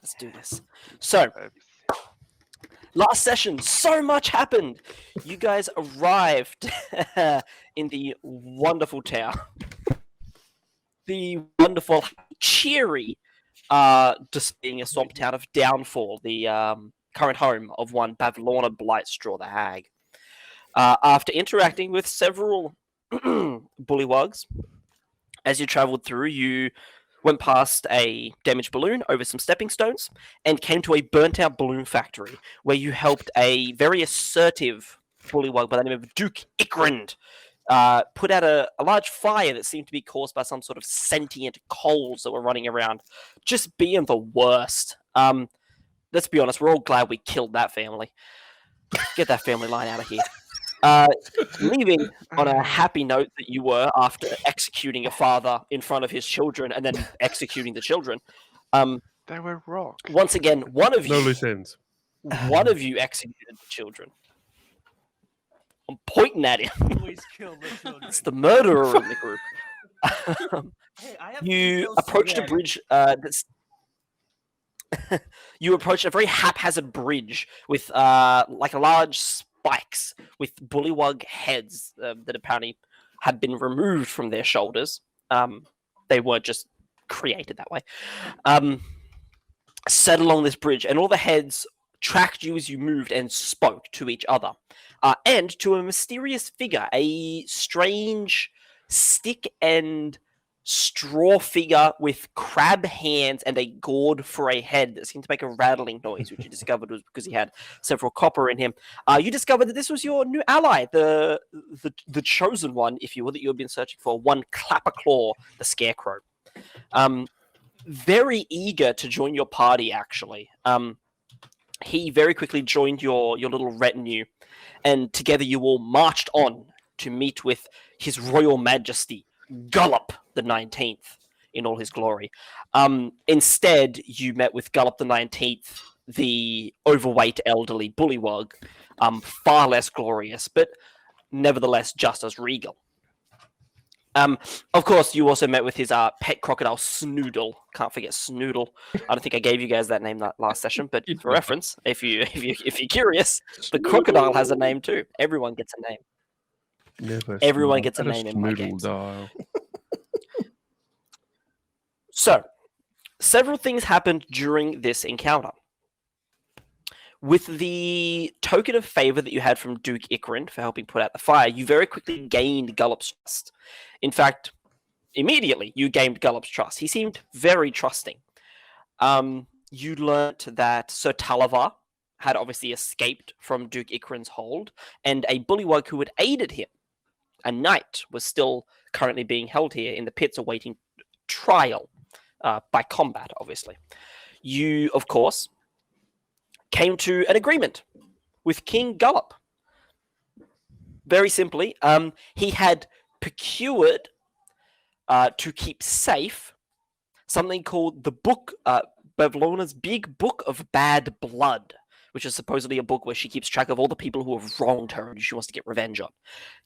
Let's do this. So, last session, so much happened. You guys arrived in the wonderful town. The wonderful, cheery, just being a swamp town of Downfall, the current home of one Bavlorna Blightstraw the Hag. After interacting with several bullywugs, as you travelled through, you went past a damaged balloon over some stepping stones and came to a burnt-out balloon factory where you helped a very assertive bullywug by the name of Duke Ikrand put out a large fire that seemed to be caused by some sort of sentient coals that were running around, just being the worst. Let's be honest, we're all glad we killed that family. Get that family line out of here. Leaving on a happy note that you were after executing a father in front of his children and then executing the children. They were rock. Once again, one of No loose ends. you executed the children. I'm pointing at him. Always kill the children. It's the murderer in the group. Hey, I have You kills approached a today. bridge that's you approached a very haphazard bridge with like large spikes with bullywug heads that apparently had been removed from their shoulders. They weren't just created that way. Set along this bridge, and all the heads tracked you as you moved and spoke to each other. And to a mysterious figure, a strange stick and straw figure with crab hands and a gourd for a head that seemed to make a rattling noise, which you discovered was because he had several copper in him. You discovered that this was your new ally, the chosen one, if you will, that you had been searching for, one Clapperclaw, the Scarecrow. Very eager to join your party, actually. He very quickly joined your little retinue, and together you all marched on to meet with His Royal Majesty, Gullop the 19th, in all his glory. Instead, you met with Gullop the 19th, the overweight elderly bullywug, far less glorious, but nevertheless just as regal. Of course, you also met with his pet crocodile, Snoodle. Can't forget Snoodle. I don't think I gave you guys that name that last session, but for reference, if you're curious, the crocodile has a name too. Everyone gets a name. Everyone gets a name in my games. So, several things happened during this encounter. With the token of favor that you had from Duke Ikrand for helping put out the fire, you very quickly gained Gullop's trust. In fact, immediately you gained Gullop's trust. He seemed very trusting. You learnt that Sir Talavar had obviously escaped from Duke Ikrand's hold, and a bullywug who had aided him, a knight, was still currently being held here in the pits awaiting trial by combat, obviously. You, of course, came to an agreement with King Gullop. Very simply, he had procured to keep safe something called the book, Bavlorna's Big Book of Bad Blood, which is supposedly a book where she keeps track of all the people who have wronged her and she wants to get revenge on.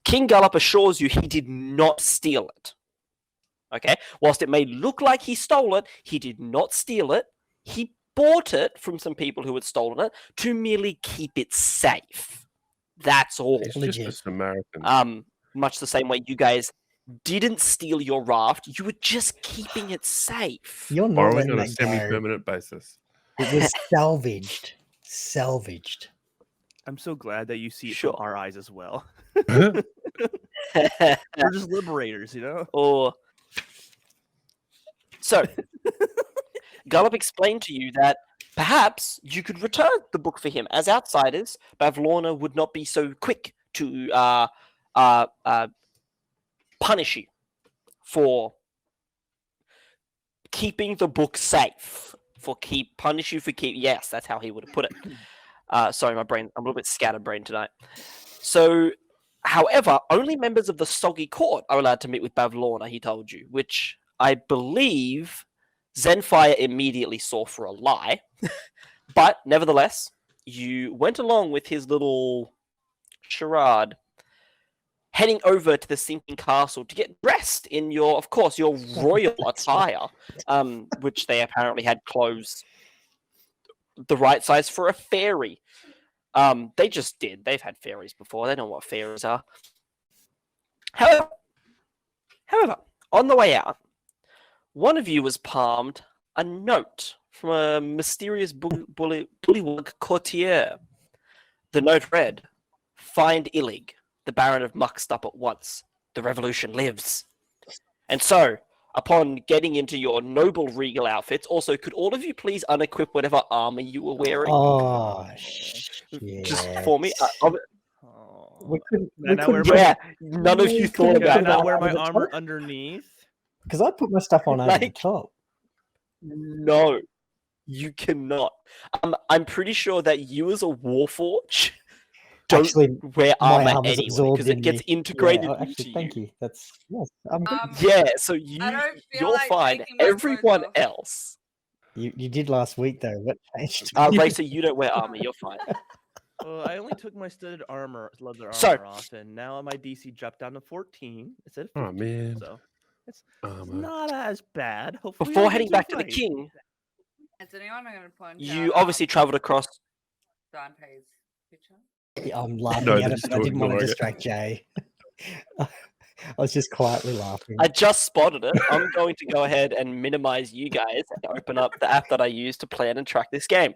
King Gullop assures you he did not steal it. Okay? Whilst it may look like he stole it, he did not steal it. He bought it from some people who had stolen it to merely keep it safe. That's all. It's just a Samaritan. Much the same way you guys didn't steal your raft, you were just keeping it safe. You're not Borrowing letting on a that go. semi-permanent basis. It was salvaged. Salvaged. I'm so glad that you see it Sure. from our eyes as well. Or We're just liberators, you know? So, Gullop explained to you that perhaps you could return the book for him. As outsiders, Bavlorna would not be so quick to punish you for keeping the book safe. Punish you for keep. Yes, that's how he would have put it. Sorry, my brain. I'm a little bit scatterbrained tonight. So, however, only members of the Soggy Court are allowed to meet with Bavlorna, he told you, which I believe Zenfire immediately saw for a lie. But nevertheless, you went along with his little charade, heading over to the sinking castle to get dressed in your, of course, your royal attire, which they apparently had clothes the right size for a fairy. They just did. They've had fairies before. They know what fairies are. However, on the way out, one of you was palmed a note from a mysterious bullywug courtier. The note read, "Find Kiiinnngg, the Baron of Muckstup at once. The revolution lives." And so, upon getting into your noble regal outfits, also, could all of you please unequip whatever armor you were wearing? Oh, shit. Just for me? We couldn't. None of you thought about Can I that. wear my armor underneath? Because I put my stuff on over the Like- top. No, you cannot. I'm pretty sure that you as a Warforged don't Actually, wear my armor armor's anyway absorbed because it in gets me. integrated Yeah, into actually, you. thank you. That's yes. Yeah, so I don't feel you're like fine. taking my clothes Everyone off. else, You did last week though. What changed? Racer, you don't wear armor. You're fine. Well, I only took my studded leather armor So- off, and now my DC dropped down to 14 instead of 15. Oh, man. So it's Armor. not as bad. Hopefully, Before I heading get back to to the fight. king, Is anyone going to point you out, obviously traveled across. Dante's picture? Yeah, I'm laughing No, at they're it, just but I didn't want to ignoring it. distract Jay. I was just quietly laughing. I just spotted it. I'm going to go ahead and minimize you guys and open up the app that I use to plan and track this game.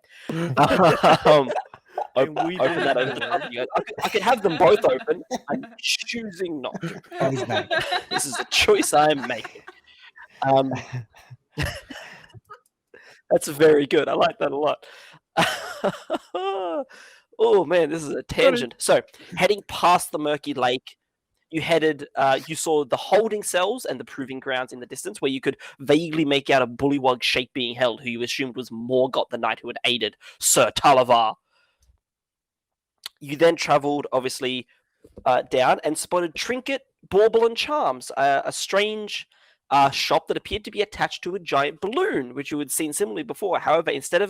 And we Open did that over the top of you guys. I could have them both open. I'm choosing not to. Oh, he's back. This is a choice I'm making. That's very good. I like that a lot. Oh man, this is a tangent. So, heading past the murky lake, you saw the holding cells and the proving grounds in the distance, where you could vaguely make out a bullywug shape being held, who you assumed was Morgoth, the knight who had aided Sir Talavar. You then travelled, obviously, down and spotted Trinket, Bauble, and Charms, a strange shop that appeared to be attached to a giant balloon, which you had seen similarly before. However, instead of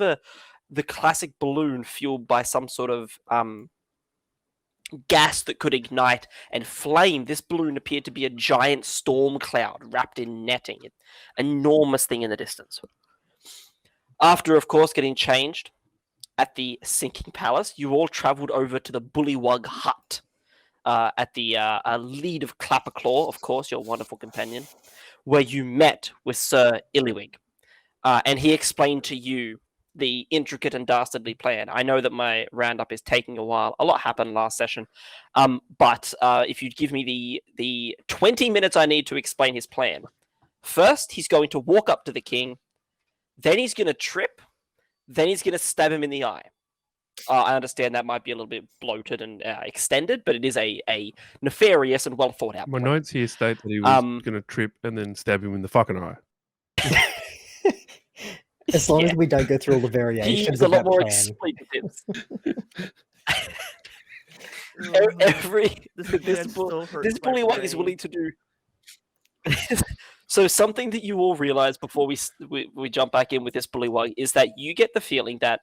the classic balloon fueled by some sort of gas that could ignite and flame, this balloon appeared to be a giant storm cloud wrapped in netting. An enormous thing in the distance. After, of course, getting changed at the sinking palace, you all travelled over to the Bullywug hut at the lead of Clapperclaw, of course, your wonderful companion, where you met with Sir Kiiinnngg. And he explained to you the intricate and dastardly plan. I know that my roundup is taking a while. A lot happened last session. But if you'd give me the 20 minutes I need to explain his plan. First, he's going to walk up to the king. Then he's going to trip. Then he's going to stab him in the eye. I understand that might be a little bit bloated and extended, but it is a nefarious and well thought out My plan. notes here state that he was going to trip and then stab him in the fucking eye. As long as Yeah. we don't go through all the He variations used a of lot that more plan. expletives. This this man still hurts this my bullywug is brain. willing to do. So something that you will realize before we jump back in with this bullywug is that you get the feeling that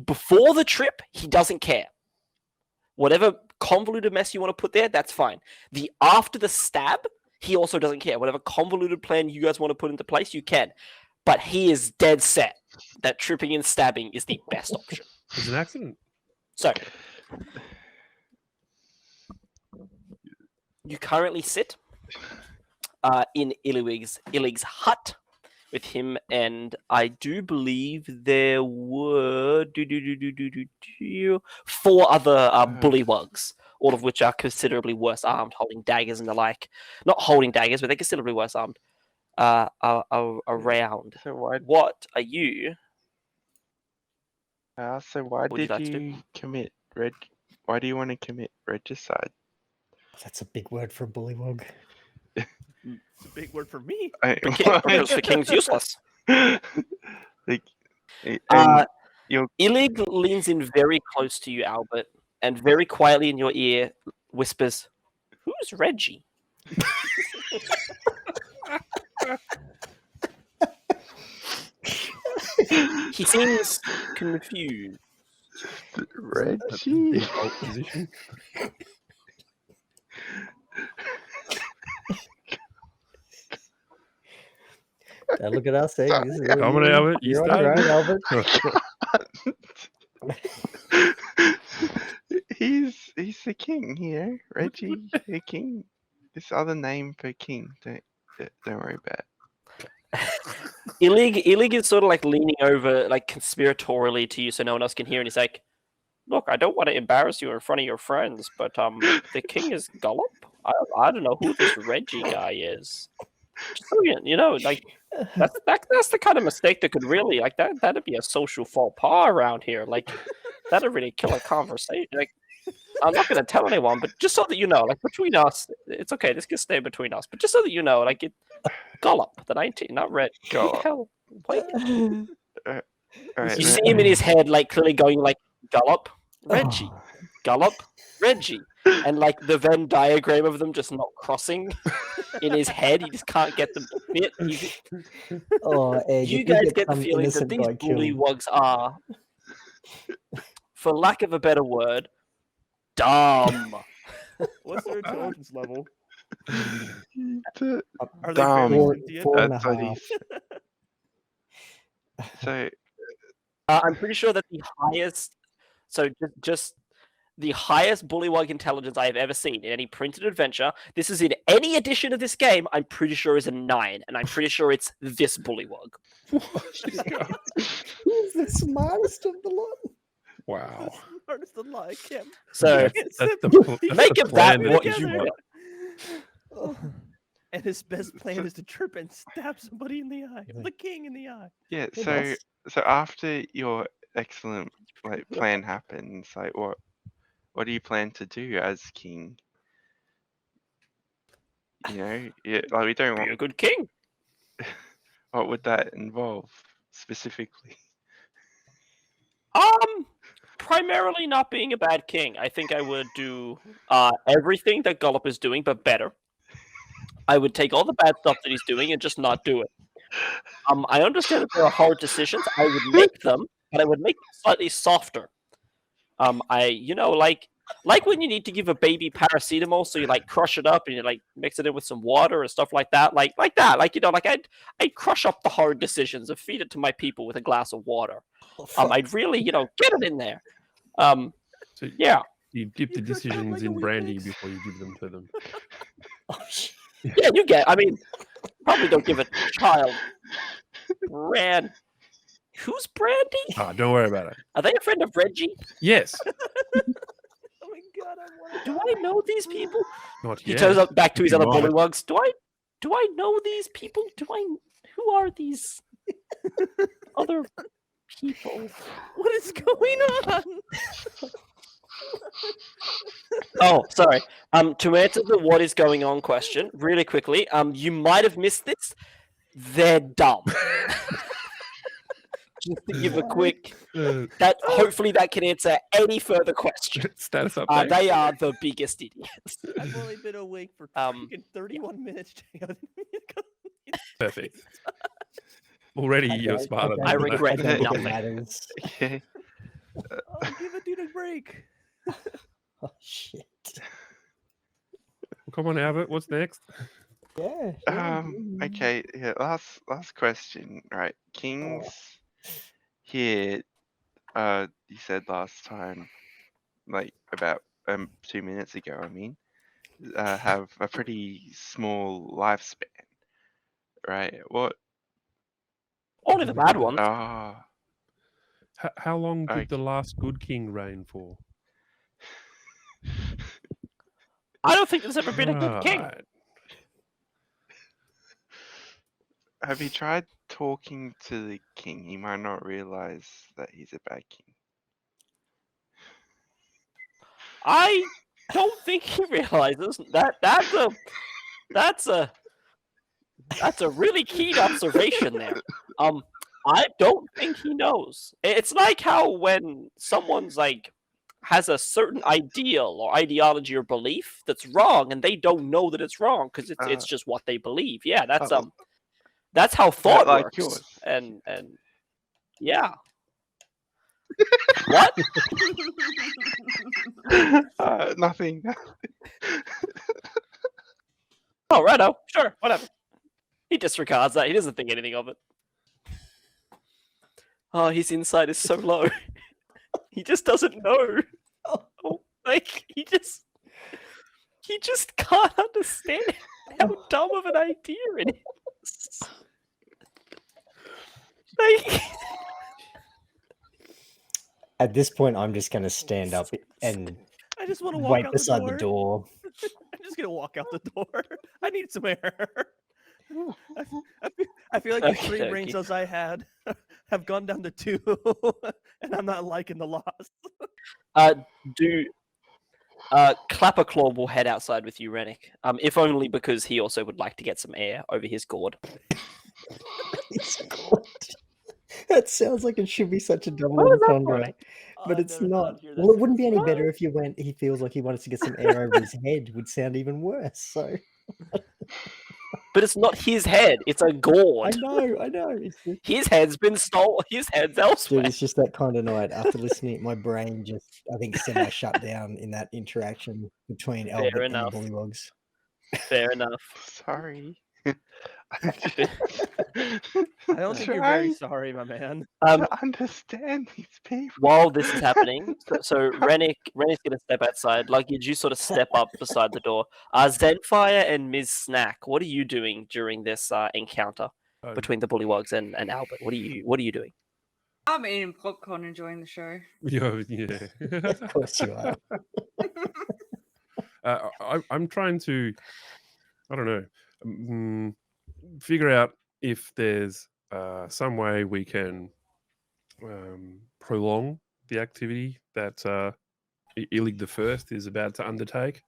before the trip he doesn't care. Whatever convoluted mess you want to put there, that's fine. The after the stab, he also doesn't care. Whatever convoluted plan you guys want to put into place, you can. But he is dead set that tripping and stabbing is the best option. It's an accident. So, you currently sit in Kiiinngg's hut with him, and I do believe there were 4 other bullywugs, all of which are considerably worse armed, holding daggers and the like. Not holding daggers, but they're considerably worse armed. Around. So What are you? why Would you did like to do? you commit why do you want to commit regicide? That's a big word for a bullywug. It's a big word for me. Because the king's useless. Like, and Kiiinnngg leans in very close to you, Albert, and very quietly in your ear whispers, "Who's Reggie?" He seems confused. Reggie. Default position. Look at us. Sorry, This is Come on, Albert. You You're on your own, started. Albert. He's the king here, Reggie, the king. This other name for king. Don't worry about it. Kiiinnngg is sort of like leaning over, like conspiratorially to you, so no one else can hear, and he's like, "Look, I don't want to embarrass you in front of your friends, but the king is Gullop. I don't know who this Reggie guy is. Just so you know, like that's the kind of mistake that could really like that'd be a social faux pas around here. Like that'd really kill a conversation. Like I'm not gonna tell anyone, but just so that you know, like between us, it's okay. This can stay between us. But just so that you know, like Gullop, the 19, not Red. Who the hell? Wait. All right, You see him in his head, like clearly going like Gullop, Reggie, Oh. Gullop, Reggie, and like the Venn diagram of them just not crossing in his head. He just can't get them to fit. Oh, Egg, You if guys get get the some feeling that innocent these guy killed. bullywugs are, for lack of a better word, dumb. What's their intelligence level? Are they Dumb. very sentient? Four and a That's what half. So I'm pretty sure that the highest, so just the highest bullywug intelligence I have ever seen in any printed adventure. This is in any edition of this game. I'm pretty sure is a 9, and I'm pretty sure it's this bullywug. He's the smartest of the lot. Wow. Hardest to lie. I can't. So That's the make of that plan what is you together. will. And his best plan is to trip and stab somebody in the eye. The king in the eye. yeah, Hey, so boss. so after your excellent like plan happens, like what do you plan to do as king? You know, yeah, like we don't Be a want. good king. What would that involve specifically? Primarily not being a bad king. I think I would do everything that Gullop is doing, but better. I would take all the bad stuff that he's doing and just not do it. I understand that there are hard decisions. I would make them, but I would make them slightly softer. Like when you need to give a baby paracetamol, so you like crush it up and you like mix it in with some water and stuff like that. Like that. Like I'd crush up the hard decisions and feed it to my people with a glass of water. I'd really, get it in there. So Yeah. you dip the You cooked up decisions like a in brandy Weetabix. before you give them to them. Oh, shit. Yeah, you get. I mean, probably don't give a child brand. Who's Brandy? Ah, don't worry about it. Are they a friend of Reggie? Yes. Oh my god, I want Do I know these people? Not He yet. turns up back to his You other might. bullywugs. Do I know these people? Who are these other people? What is going on? Oh, sorry. To answer the what is going on question really quickly, you might have missed this. They're dumb. Just to give a quick hopefully that can answer any further questions. Status update. They are the biggest idiots. I've only been awake for Um, freaking 31 minutes. Perfect. Already you're smarter than I that. regret think it nothing. matters. Okay. Oh, give a dude a break. Oh, shit. Come on, Albert. What's next? Yeah. Okay. Yeah. Last question. Right. Kings here. You said last time, like about 2 minutes ago. I mean, have a pretty small lifespan. Right. What? Only the bad ones. Ah. How long did Okay. the last good king reign for? I don't think there's ever been a good king. Right. Have you tried talking to the king? He might not realize that he's a bad king. I don't think he realizes that that's a really keen observation there. I don't think he knows. It's like how when someone's like has a certain ideal or ideology or belief that's wrong and they don't know that it's wrong because it's just what they believe. Yeah, that's how thought like works. yours. And yeah. What? Nothing. Oh, righto. Sure, whatever. He disregards that. He doesn't think anything of it. Oh, his insight is so low. He just doesn't know. Oh, like he just can't understand how dumb of an idea it is. Like, At this point, I'm just going to stand up and I just want to walk wait out beside the the door. door. I'm just gonna walk out the door. I need some air. I feel like the three Okey-dokey. brain cells I had have gone down to 2, and I'm not liking the loss. Clapperclaw will head outside with you, Rennick. If only because he also would like to get some air over his gourd. It's good. That sounds like it should be such a double What was that entendre, but it's not. Well, it wouldn't be any better if you went. He feels like he wants to get some air over his head. Would sound even worse. So But it's not his head; it's a I gourd. know. It's just, His head's been stolen. His head's elsewhere. dude, it's just that kind of night. After listening, my brain just, I think, semi-shut down in that interaction between Albert and the enough. Bullywugs. Fair enough. Sorry. I don't think you're very sorry, my man. To understand these people. While this is happening, so Rennick's gonna step outside. Luggage, you sort of step up beside the door. Zenfire and Ms. Snack, what are you doing during this encounter between the Bullywugs and Albert? What are you doing? I'm eating popcorn, enjoying the show. Yeah. Of course you are. I'm trying to, I don't know, figure out if there's some way we can prolong the activity that Kiiinnngg the First is about to undertake,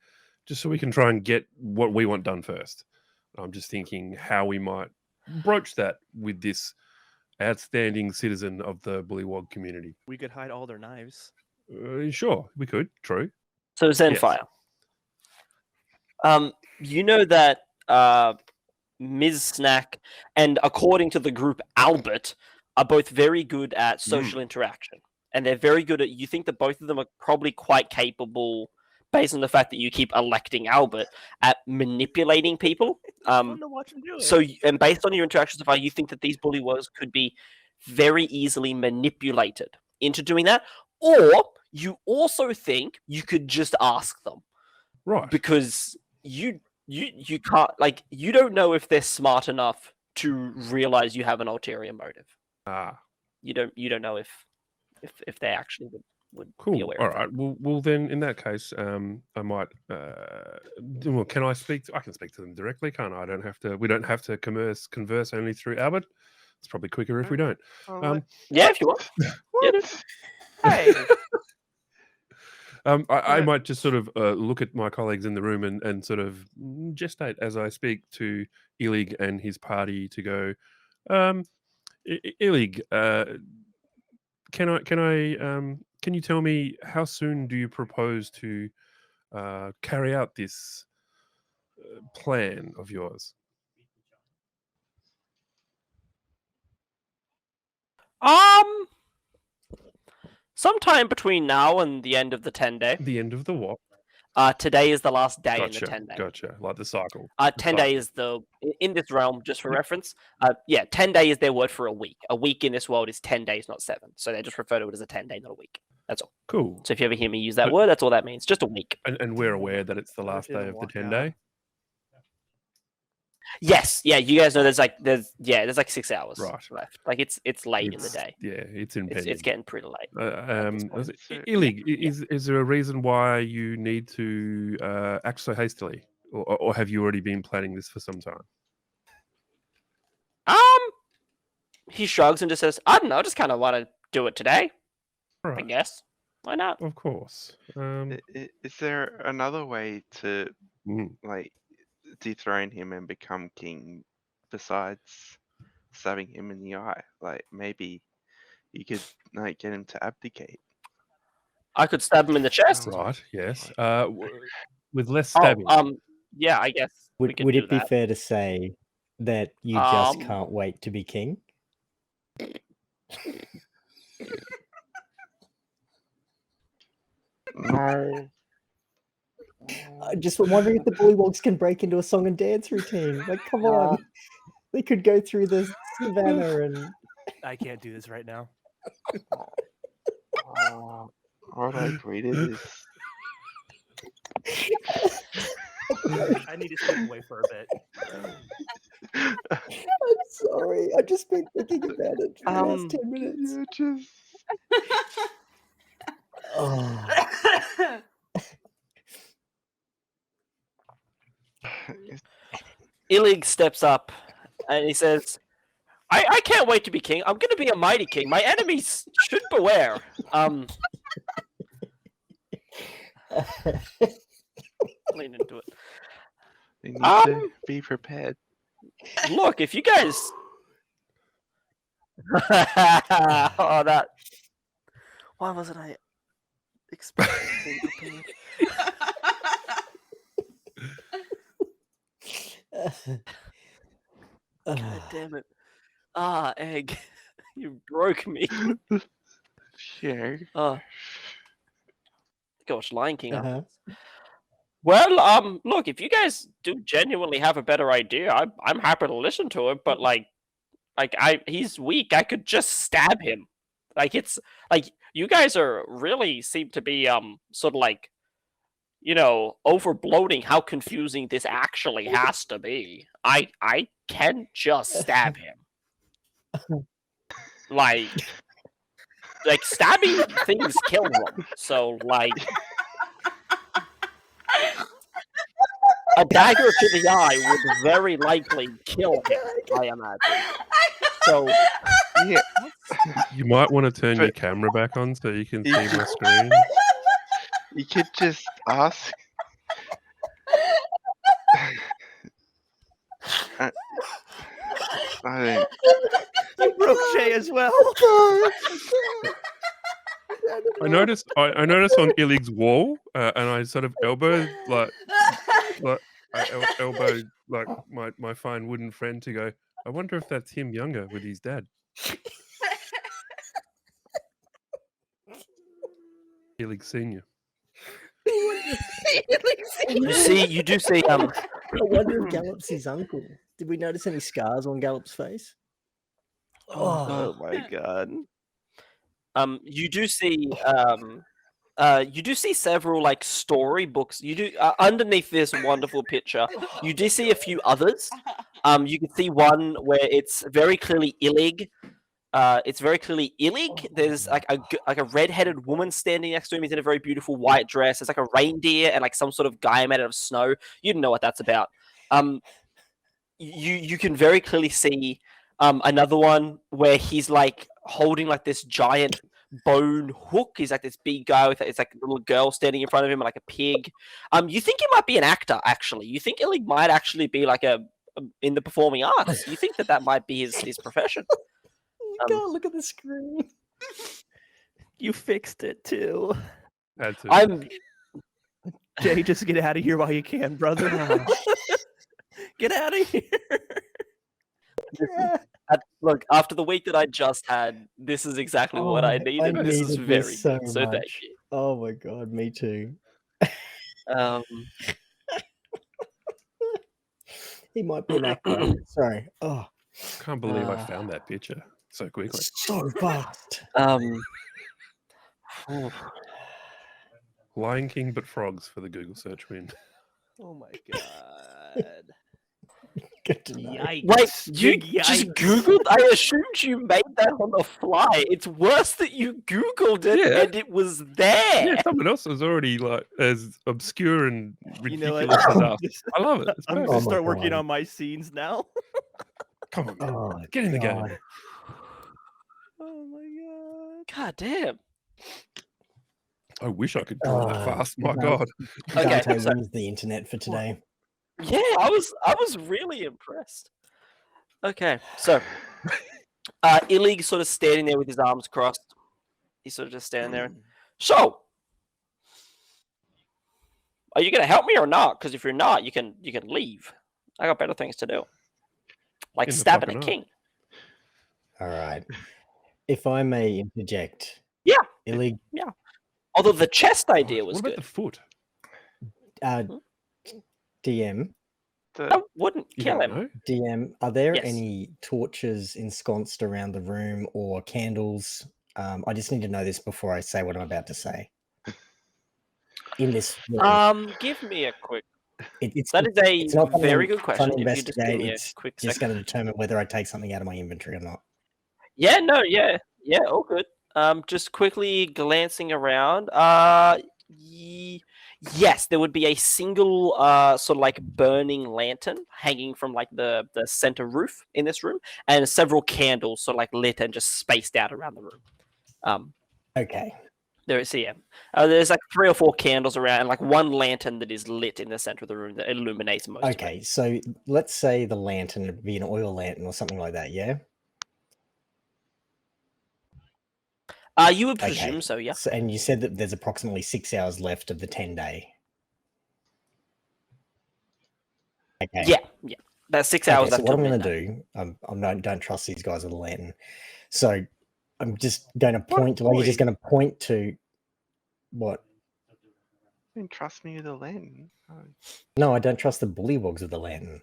just so we can try and get what we want done first. I'm just thinking how we might broach that with this outstanding citizen of the Bullywug community. We could hide all their knives. Sure, we could. True. So Zenfire, you know that Ms. Snack and, according to the group, Albert are both very good at social interaction, and they're very good at. You think that both of them are probably quite capable, based on the fact that you keep electing Albert, at manipulating people. Fun to watch him do it. So, and based on your interactions so far, you think that these Bullywugs could be very easily manipulated into doing that, or you also think you could just ask them, Right? because you can't, like, you don't know if they're smart enough to realize you have an ulterior motive. You don't know if they actually would be Cool. aware All of right. Well, then in that case, I might. Well, can I speak? I can speak to them directly, can't I? I don't have to. We don't have to converse only through Albert. It's probably quicker if we don't. Yeah, if you want. Yeah, dude. Hey. I might just sort of look at my colleagues in the room and sort of gestate as I speak to Kiiinnngg and his party to go, Kiiinnngg, can you tell me how soon do you propose to carry out this plan of yours? Sometime between now and the end of the 10-day. The end of the what? Today is the last day in the Gotcha. 10-day. Gotcha. Like the cycle. 10-day is in this realm, just for reference. 10-day is their word for a week. A week in this world is 10 days, not 7. So they just refer to it as a 10-day, not a week. That's all. Cool. So if you ever hear me use that word, that's all that means. Just a week. And we're aware that it's the last day of the 10-day. Yes, yeah, you guys know there's like 6 hours left. Like it's late in the day. Yeah, it's impending. It's getting pretty late. Kiiinnngg, is there a reason why you need to act so hastily, or have you already been planning this for some time? He shrugs and just says, "I don't know, just kind of want to do it today. Right. I guess. Why not?" Of course. Is there another way to Mm. like dethrone him and become king besides stabbing him in the eye? Like maybe you could like get him to abdicate. I could stab him in the chest. Right. Yes. With less stabbing. Yeah, I guess. we Would could would do it be that. fair to say that you just can't wait to be king? No. I just wondering if the Bullywugs can break into a song and dance routine. Like, come on. They could go through the savannah and I can't do this right now. Oh, what I agree to this. I need to step away for a bit. I'm sorry. I've just been thinking about it for the last 10 minutes. You just Oh. Kiiinnngg steps up and he says, I can't wait to be king. I'm going to be a mighty king. My enemies should beware. Lean into it. you need to be prepared. Look, if you guys... oh, that... Why wasn't I expecting being prepared? God damn it. Egg. You broke me. Sure. Gosh, Lion King. Uh-huh. Well, look, if you guys do genuinely have a better idea, I'm happy to listen to it, but he's weak. I could just stab him. It's like you guys really seem to be sort of like, over bloating how confusing this actually has to be. I can just stab him. Like stabbing things kill them. So a dagger to the eye would very likely kill him, I imagine. So Yeah. You might want to turn your camera back on so you can see my screen. You could just ask. I don't. You broke Shay as well. I noticed on Kiiinngg's wall, and I sort of elbowed my fine wooden friend to go. I wonder if that's him younger with his dad. Kiiinnngg Senior. you do see I wonder if Gallop's his uncle. Did we notice any scars on Gallop's face? Oh my god. You do see several storybooks. You do underneath this wonderful picture. You do see a few others. You can see one where it's very clearly Kiiinnngg. It's very clearly Kiiinnngg. There's a red-headed woman standing next to him. He's in a very beautiful white dress. There's a reindeer and some sort of guy made out of snow. You don't know what that's about. You can very clearly see another one where he's holding this giant bone hook. He's this big guy with it's a little girl standing in front of him and a pig. You think he might be an actor, actually. You think Kiiinnngg might actually be in the performing arts. You think that might be his profession. You can't look at the screen. You fixed it too. Had to. I'm Jay, just get out of here while you can, brother. Get out of here. look, after the week that I just had, this is exactly what I needed. This is needed very this so good. So thank much. you. Oh my god, me too. He might be an actor. Sorry. Oh, Can't believe I found that picture so quickly. so fast. Lion King but frogs for the Google search win. Oh my god. Good to know. Yikes. Wait, you Big just yikes. Googled? I assumed you made that on the fly. It's worse that you Googled it Yeah. and it was there. Yeah, someone else is already as obscure and You know ridiculous what? as us. I love it. It's I'm perfect. gonna Oh my start working God. on my scenes now. Come on, man. Oh, Get in the God. game. Oh my God damn. I wish I could draw that fast. My no. God. Okay, Dante so- runs the internet for today. Yeah, I was really impressed. Okay, so Kiiinnngg sort of standing there with his arms crossed. He's sort of just standing there. So, are you gonna help me or not? Because if you're not, you can leave. I got better things to do, like In the stabbing a fucking king. All right. If I may interject. Yeah. Kiiinnngg, Although the chest idea was What about good. the foot? DM, That wouldn't You kill don't him. know? DM, are there Yes. any torches ensconced around the room or candles? I just need to know this before I say what I'm about to say. In this room. Give me a quick. It's That is it's a not something very I'm good trying question. to If you just give investigate. me a It's quick just second. going to determine whether I take something out of my inventory or not. Yeah, no, yeah, all good. Just quickly glancing around. Yes, there would be a single sort of like burning lantern hanging from like the center roof in this room, and several candles sort of like lit and just spaced out around the room. Okay. There is there's like 3 or 4 candles around, and like one lantern that is lit in the center of the room that illuminates most of it. Okay, so let's say the lantern would be an oil lantern or something like that, yeah? You would presume Okay. so, yeah. So, and you said that there's approximately 6 hours left of the 10-day. Okay. Yeah. That's 6 hours Okay, so left what till I'm going to midnight. do, I don't trust these guys with a lantern. So I'm just going to What point to, you're just boy? going to point to what? Don't trust me with a lantern. Oh. No, I don't trust the bullywogs with the lantern.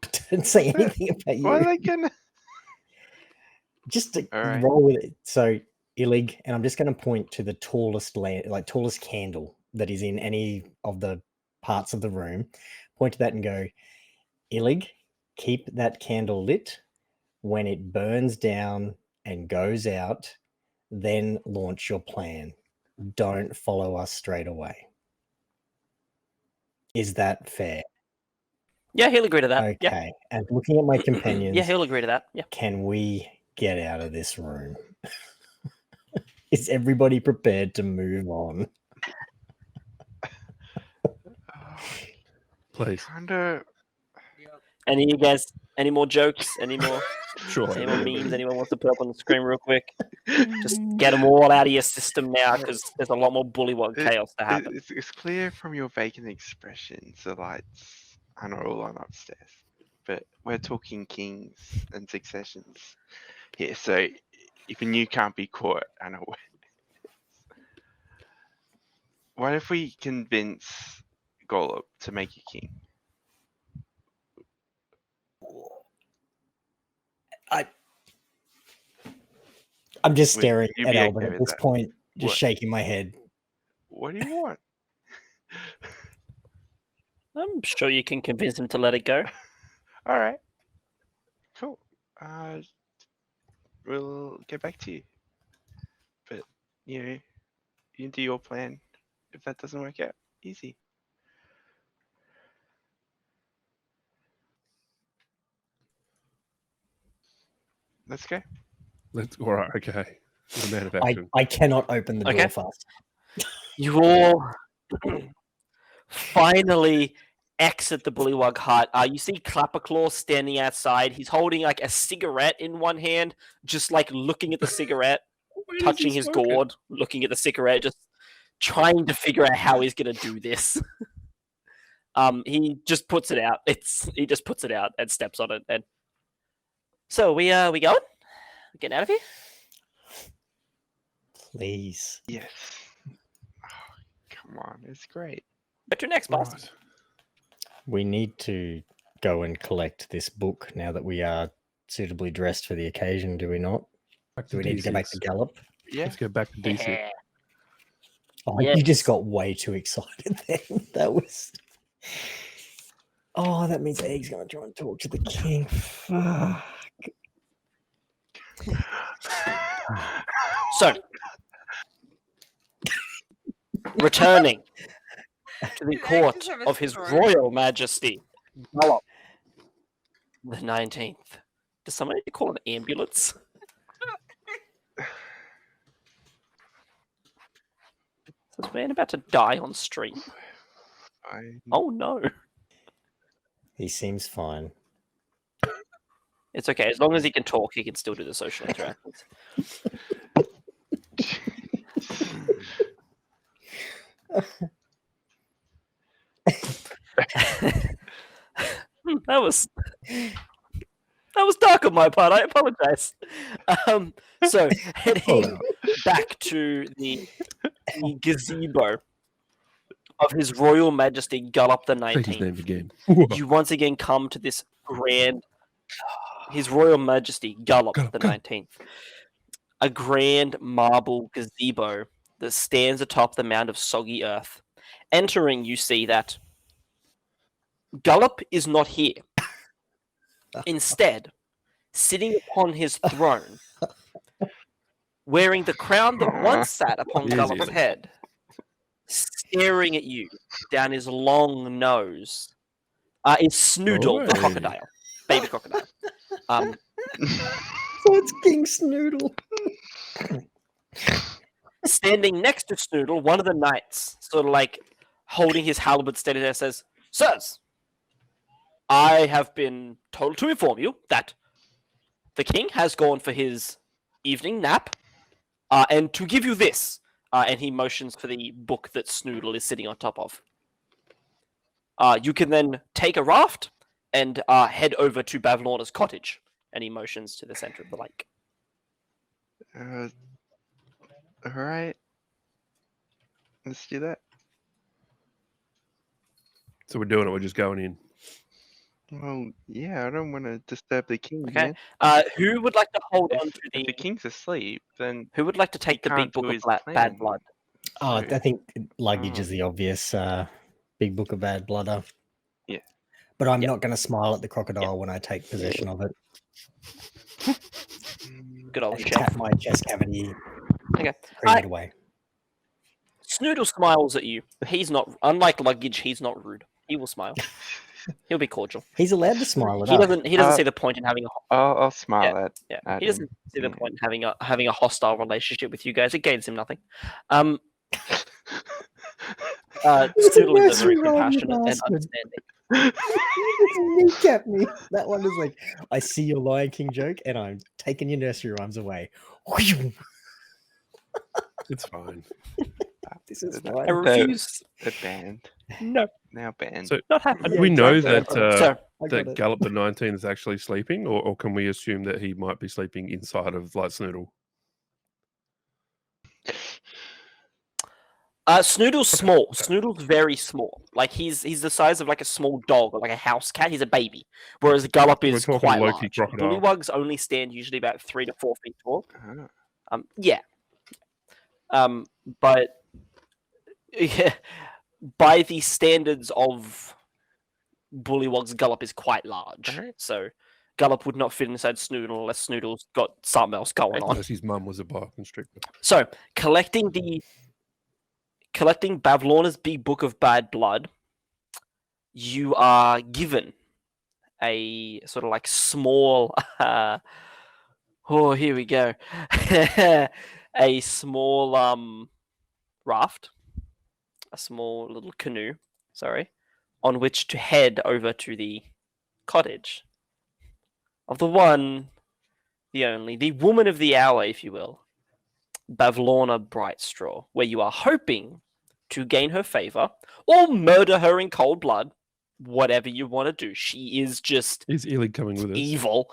I don't say What's that? anything about you. Why are they gonna? Just to All right. roll with it. So Kiiinnngg, and I'm just going to point to the tallest tallest candle that is in any of the parts of the room. Point to that and go, Kiiinnngg, keep that candle lit. When it burns down and goes out, then launch your plan. Don't follow us straight away. Is that fair? Yeah, he'll agree to that. Yeah. Okay. And looking at my companions, Yeah, he'll agree to that. Yeah. can we get out of this room? Is everybody prepared to move on? Please. Kinda. Any of you guys, any more jokes? Any more Sure. any more memes anyone wants to put up on the screen real quick? Just get them all out of your system now, because there's a lot more bullywog chaos to happen. It's clear from your vacant expressions the lights are not all on upstairs, but we're talking kings and successions here, so even you can't be caught unaware. What if we convince Golub to make you king? I'm just Would staring you at be Albin okay at with this that? point, just What? shaking my head. What do you want? I'm sure you can convince him to let it go. All right, cool. We'll get back to you, but you do your plan. If that doesn't work out, easy. Let's go. All right. Okay. You're a man of action. I cannot open the Okay. door fast. You all finally exit the bullywug hut. You see Clapperclaw standing outside. He's holding like a cigarette in one hand, just like looking at the cigarette, touching his gourd, looking at the cigarette, just trying to figure out how he's gonna do this. He just puts it out. He just puts it out and steps on it. And so we going? We getting out of here? Please. Yes. Oh, come on, it's great. But your next boss. Right. We need to go and collect this book now that we are suitably dressed for the occasion, do we not? Back Do we need to go back to D6. Gallop? Yeah. Let's go back to DC. Yeah. Oh, you just Yes. got way too excited then. That was... Oh, that means Egg's going to try and talk to the king. Fuck. So, returning to the Did Egg court just have a of His stroke? Royal Majesty, Gallop, the 19th. Does somebody call an ambulance? Is this man about to die on stream? Oh no. He seems fine. It's okay. As long as he can talk, he can still do the social interactions. That was dark on my part. I apologize. So heading back to the gazebo. of His Royal Majesty Gullop the Say his name 19th, again. you once again come to this grand. His Royal Majesty Gullop Gullop, the Gullop. 19th, a grand marble gazebo that stands atop the mound of soggy earth. Entering, you see that Gullop is not here. Instead, sitting upon his throne, wearing the crown that once sat upon Yes, Gullop's yes. head, staring at you down his long nose, is Snoodle the Oi. crocodile, baby crocodile. So it's King Snoodle. Standing next to Snoodle, one of the knights, sort of like holding his halberd steady there, says, "Sirs, I have been told to inform you that the king has gone for his evening nap, and to give you this." And he motions for the book that Snoodle is sitting on top of. You can then take a raft and head over to Bavlorna's cottage. And he motions to the center of the lake. All right. Let's do that. So we're doing it. We're just going in. Well, yeah, I don't want to disturb the king, Okay. man. Who would like to hold on If, to if the king's asleep, then Who would like to take the big can't book do of his Bad plan. Blood? Oh, So- I think luggage Oh. is the obvious big book of bad blood. Yeah. But I'm Yeah. not going to smile at the crocodile when I take possession of it Good old and chef. tap my chest cavity. Okay. Cream it away. Snoodle smiles at you. He's not, unlike luggage, he's not rude. He will smile. He'll be cordial. He's allowed to smile it He up. doesn't see the point in having a I'll smile at. yeah. at He doesn't him, see the yeah. point in having a hostile relationship with you guys. It gains him nothing. It's a Snoodle is a very nursery rhyme, you compassionate and bastard. understanding. You just kneecap me. That one is like, I see your Lion King joke and I'm taking your nursery rhymes away. It's fine. This is The- I fine. refuse. The band. No, Now banned. So- not happening. Yeah, we know exactly. that So, I got that it. Gallop the 19 is actually sleeping, or can we assume that he might be sleeping inside of like Snoodle? Snoodle's small. Snoodle's very small. Like he's the size of like a small dog or like a house cat. He's a baby. Whereas Gullop We're is talking quite Loki large. crocodile. Bullywugs only stand usually about 3 to 4 feet tall. Ah. Yeah. But yeah, by the standards of Bullywugs, Gullop is quite large. Alright. So Gullop would not fit inside Snoodle unless Snoodle's got something else going on. Unless his mum was a boa constrictor. So collecting Bavlorna's big book of bad blood, you are given a sort of like small oh, here we go. A small raft, a small little canoe, sorry, on which to head over to the cottage of the one, the only, the woman of the hour, if you will, Bavlorna Brightstraw, where you are hoping to gain her favor or murder her in cold blood, whatever you want to do. She is just Is Elig coming with us? evil,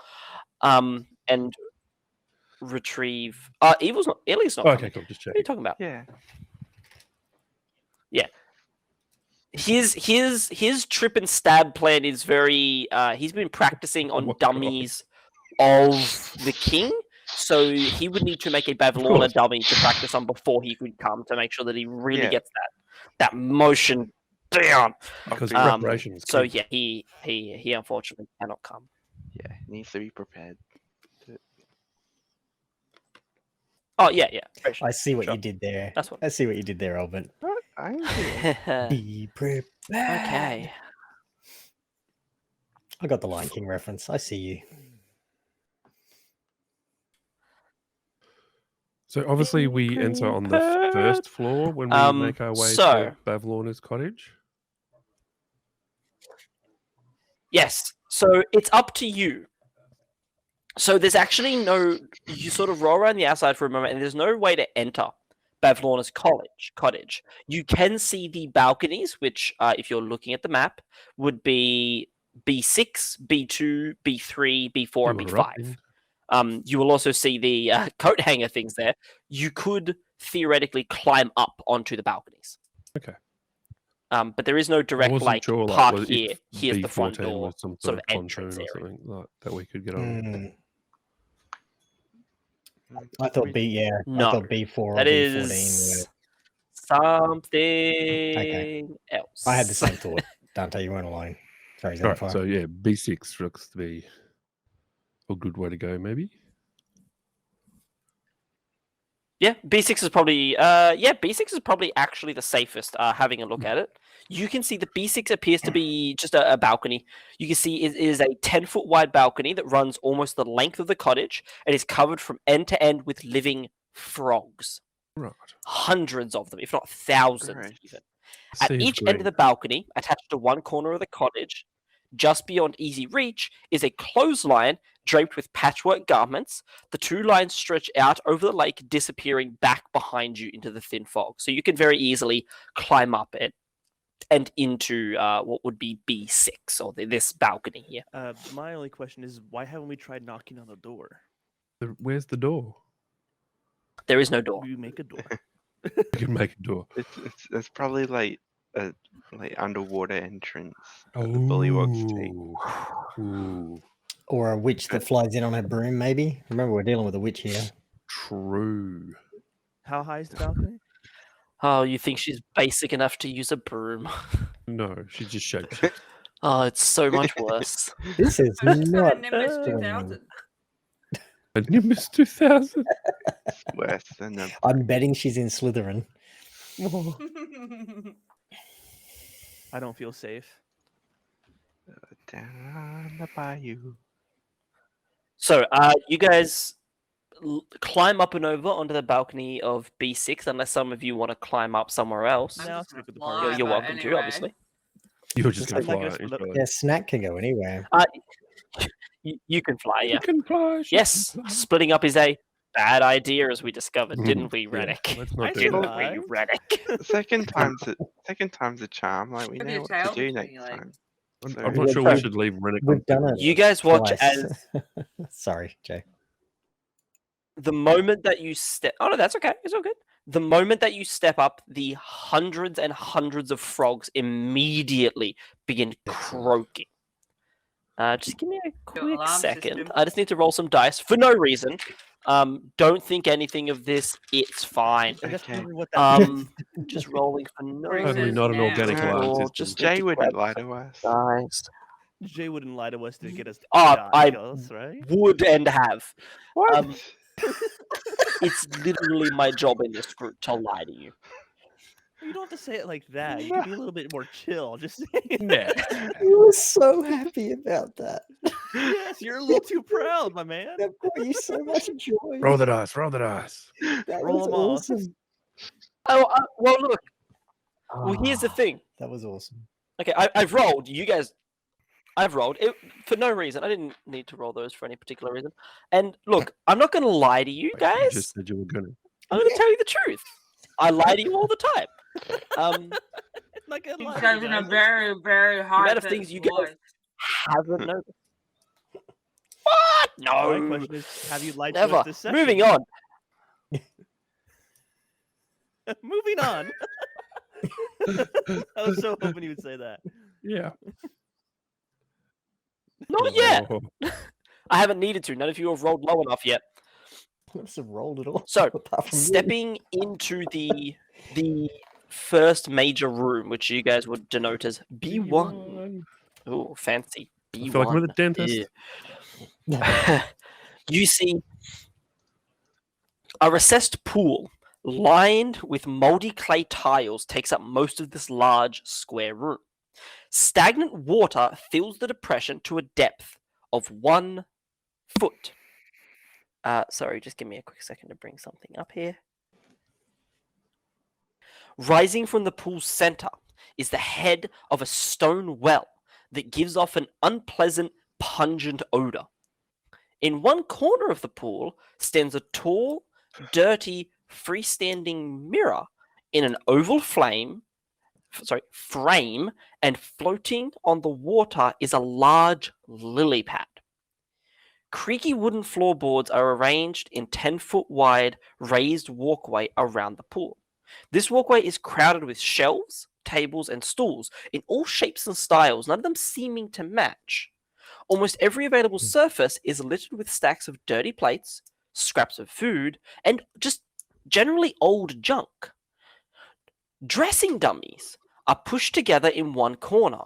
and retrieve. Evil's not. Ellie's not. Oh, coming. okay, cool. Just What are you checking. talking about? Yeah. His trip and stab plan is very. He's been practicing Oh on my God. dummies of the king, so he would need to make a Bavlorna course. dummy to practice on before he could come to make sure that he really Yeah. gets that motion down. Because Um, preparation is So key. yeah, he unfortunately cannot come. Yeah. Needs to be prepared. Oh yeah. I see what Sure. you did there. That's what. I see what you did there, Albert. I agree. Be prepared. Okay. I got the Lion King reference. I see you. So obviously we enter on the prepared. first floor when we make our way so- to Bavlorna's cottage. Yes. So it's up to you. So there's actually no. You sort of roll around the outside for a moment, and there's no way to enter Bavlorna's cottage. You can see the balconies, which, if you're looking at the map, would be B6, B2, B3, B4, and You were up B5. in- You will also see the coat hanger things there. You could theoretically climb up onto the balconies. But there is no I direct wasn't like sure, park was- here. if Here's the front B14 door, was some sort of pontoon entrance or area. something like that we could get on. Mm, Mm. I thought I No, thought B4 or That B14 were. is something else. I had the same thought. Dante, you weren't alone. Sorry, All right, Zenfire. so yeah, B6 looks to be a good way to go, maybe. Yeah, B6 is probably B6 is probably actually the safest. Having a look at it, you can see the B6 appears to be just a balcony. You can see it is a 10-foot wide balcony that runs almost the length of the cottage and is covered from end to end with living frogs. Right. Hundreds of them, if not thousands Gross. even. The At sea is each end of green. the balcony, attached to one corner of the cottage, just beyond easy reach, is a clothesline draped with patchwork garments. The two lines stretch out over the lake, disappearing back behind you into the thin fog. So you can very easily climb up it and into what would be B6, or this balcony here. My only question is, why haven't we tried knocking on the door? Where's the door? There is no door. We make a door. We can make a door. It's probably like a underwater entrance that the bullywugs take. Ooh, Or a witch that flies in on her broom, maybe. Remember, we're dealing with a witch here. true. How high is the balcony? Oh, you think she's basic enough to use a broom? No, she just shapes. Oh, it's so much worse. This is I was just not. trying to Nimbus doing- 2000. A Nimbus 2000. It's worse than a I'm betting she's in Slytherin. I don't feel safe. down the bayou. So, you guys climb up and over onto the balcony of B6, unless some of you want to climb up somewhere else. I'm No, just stick with the gonna party. fly, You're but welcome to, anyway. obviously. You're just It's going to like fly. I guess aren't for the- you? Yeah, Snack can go anywhere. You can fly, yeah. She can fly. she Yes, can fly. splitting up is a bad idea, as we discovered, Mhm, didn't we, yeah, Rennick? let's not I do Didn't that. survived. we, Rennick? Second time's a charm. Like we Maybe know a what tail to do between next your legs. time. I'm, So- I'm not sure We've- we should leave Rennick on We've done it. You guys watch twice. as Sorry, Jay. the moment that you step... Oh, no, that's okay. It's all good. The moment that you step up, the hundreds and hundreds of frogs immediately begin croaking. Just give me a quick alarm second. system. I just need to roll some dice for no reason. Don't think anything of this. It's fine. I just Okay. remember what that Just rolling for no Pretty Totally reason. not an Yeah. organic Yeah. alarm Or system. just- Jay to wouldn't grab lie to us. Dice. Jay wouldn't lie to us to get us to I kills, right? would and have. What? It's literally my job in this group to lie to you. You don't have to say it like that. You can be a little bit more chill. Just saying. Yeah. You were so happy about that. Yes, you're a little too proud, my man. That brought you so much joy. Roll the dice. Roll the dice. That roll was 'em all. awesome. Oh, well, look. Well, here's the Ah, thing. That was awesome. Okay, I've rolled. You guys, I've rolled it for no reason. I didn't need to roll those for any particular reason. And look, I'm not going to lie to you You guys. just said you were going to. I'm going to tell you the truth. I lie to you all the time. Not gonna He lie, says in a guys. very, very high amount of things you guys- voice. Haven't noticed. What? My No. question is, have you lied to Never. us this session? Moving on. Moving on. I was so hoping you would say that. Yeah. Not yet. Oh, I haven't needed to. None of you have rolled low enough yet. I must have rolled it all. So, apart from you. stepping into the first major room, which you guys would denote as B1. Oh, fancy. B1. I feel like I'm at the dentist. Yeah. You see a recessed pool lined with moldy clay tiles takes up most of this large square room. Stagnant water fills the depression to a depth of 1 foot. Sorry, just give me a quick second to bring something up here. Rising from the pool's center is the head of a stone well that gives off an unpleasant, pungent odor. In one corner of the pool stands a tall, dirty, freestanding mirror in an oval frame, and floating on the water is a large lily pad. Creaky wooden floorboards are arranged in 10-foot wide raised walkway around the pool. This walkway is crowded with shelves, tables, and stools in all shapes and styles, none of them seeming to match. Almost every available surface is littered with stacks of dirty plates, scraps of food, and just generally old junk. Dressing dummies are pushed together in one corner,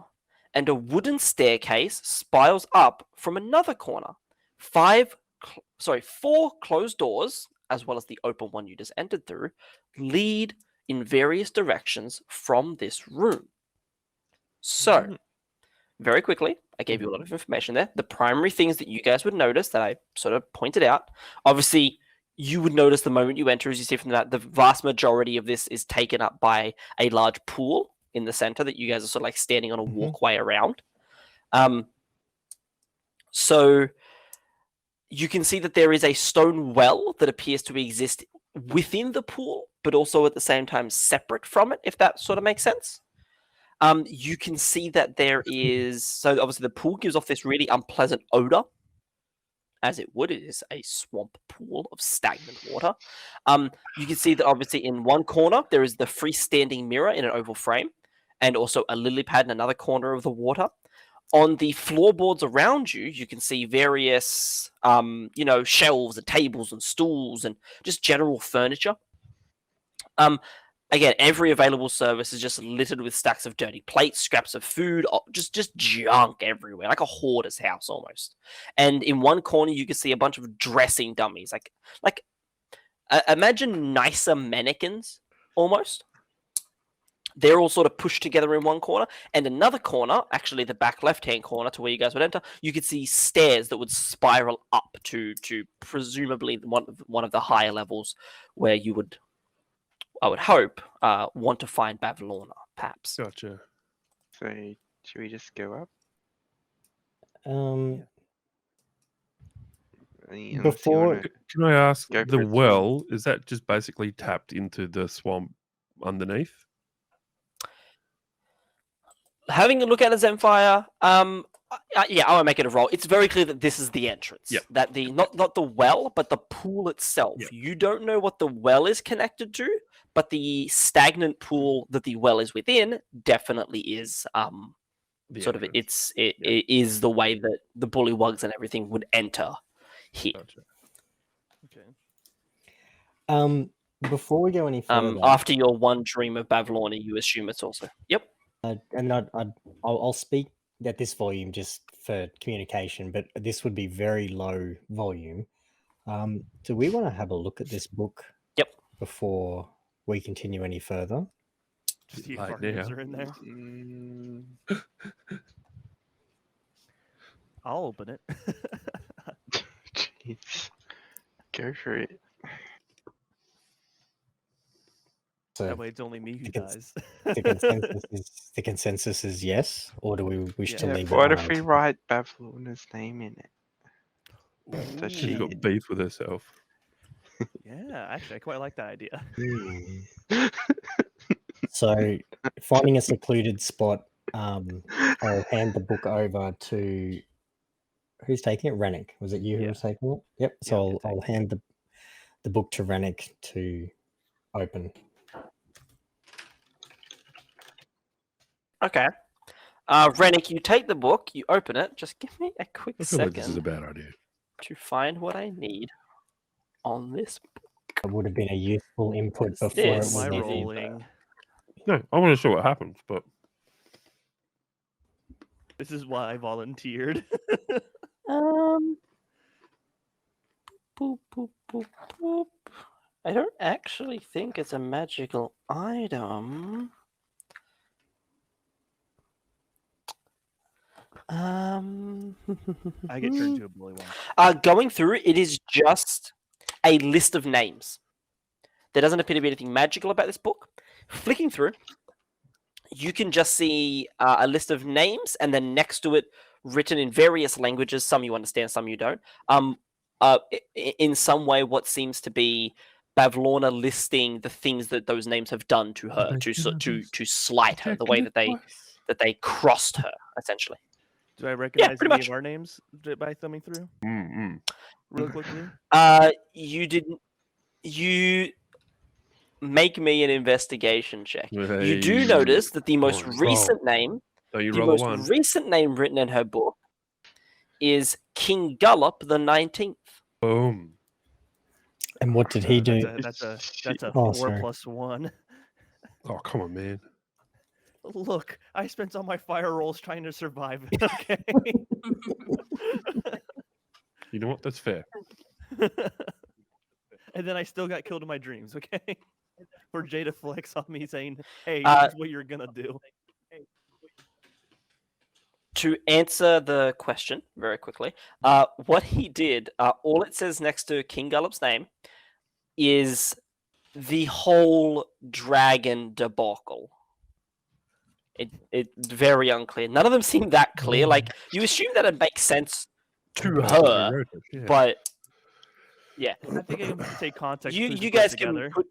and a wooden staircase spirals up from another corner. Four closed doors, as well as the open one you just entered through, lead in various directions from this room. So, very quickly, I gave you a lot of information there. The primary things that you guys would notice that I sort of pointed out, obviously, you would notice the moment you enter, as you see from that, the vast majority of this is taken up by a large pool in the center that you guys are sort of like standing on a walkway around. So you can see that there is a stone well that appears to exist within the pool, but also at the same time separate from it, if that sort of makes sense. You can see that there is, so obviously the pool gives off this really unpleasant odor, as it would. It is a swamp pool of stagnant water. You can see that obviously in one corner there is the freestanding mirror in an oval frame, and also a lily pad in another corner of the water. On the floorboards around you, you can see various, shelves and tables and stools and just general furniture. Again, every available service is just littered with stacks of dirty plates, scraps of food, just junk everywhere, like a hoarder's house almost. And in one corner, you can see a bunch of dressing dummies, like imagine nicer mannequins almost. They're all sort of pushed together in one corner, and another corner, actually the back left-hand corner to where you guys would enter, you could see stairs that would spiral up to presumably one of the higher levels where you would, I would hope, want to find Bavlorna, perhaps. Gotcha. So should we just go up? Unless you Before wanna- Can I ask, Go the for it. well, is that just basically tapped into the swamp underneath? Having a look at a Zenfire, yeah, I won't make it a roll. It's very clear that this is the entrance. Yep. That the not the well, but the pool itself. Yep. You don't know what the well is connected to, but the stagnant pool that the well is within definitely is The sort of entrance. it is the way that the bullywugs and everything would enter here. Gotcha. Okay. Before we go any further, After your one dream of Bavlorna, you assume it's also. Yep. and I'll speak at this volume just for communication, but this would be very low volume. Do we want to have a look at this book? Yep. Before we continue any further? Just see if Like our names now. are in there. Mm, I'll open it. Jeez. Go for it. So That way it's only me who the cons- dies. the consensus is yes, or do we wish to Yeah, leave what it if we on? write Bavlorna's name in it? Does She's she? got beef with herself. Yeah, actually, I quite like that idea. So, finding a secluded spot, I'll hand the book over to who's taking it. Rennick, was it you who Yeah. was taking it? Yep. Yeah, So I'll I'll hand the book to Rennick to open. Okay. Rennick, you take the book, you open it. Just give me a quick I feel like this is a second bad idea. to find what I need on this. It would have been a useful input Is before it this was Am I the- easy. rolling? No, I want to show what happens, but This is why I volunteered. Boop, boop, boop, boop. I don't actually think it's a magical item. I get turned to a bullywug. Going through, it is just a list of names. There doesn't appear to be anything magical about this book. Flicking through, you can just see a list of names, and then next to it, written in various languages. Some you understand, some you don't. In some way, what seems to be Bavlorna listing the things that those names have done to her, to slight her, the way that they crossed her, essentially. Do I recognize pretty any much. of our names by thumbing through mm-mm. real quickly? You didn't. You make me an investigation check. You do Hey. notice that the most Come on, recent name, Don't you the roll a most one? recent name written in her book is King Gullop the 19th. Boom. And what did he do? That's a Oh, 4 sorry. plus 1. Oh, come on, man. Look, I spent all my fire rolls trying to survive. Okay. You know what? That's fair. And then I still got killed in my dreams. Okay. For Jay to flex on me saying, "Hey, Uh, this is what you're gonna do." To answer the question very quickly, what he did, all it says next to King Gullop's name is the whole dragon debacle. It's very unclear. None of them seem that clear. Like, you assume that it makes sense to That's what I her, wrote it, yeah. but yeah. I think I can take context. You clues and you put it guys can together. put,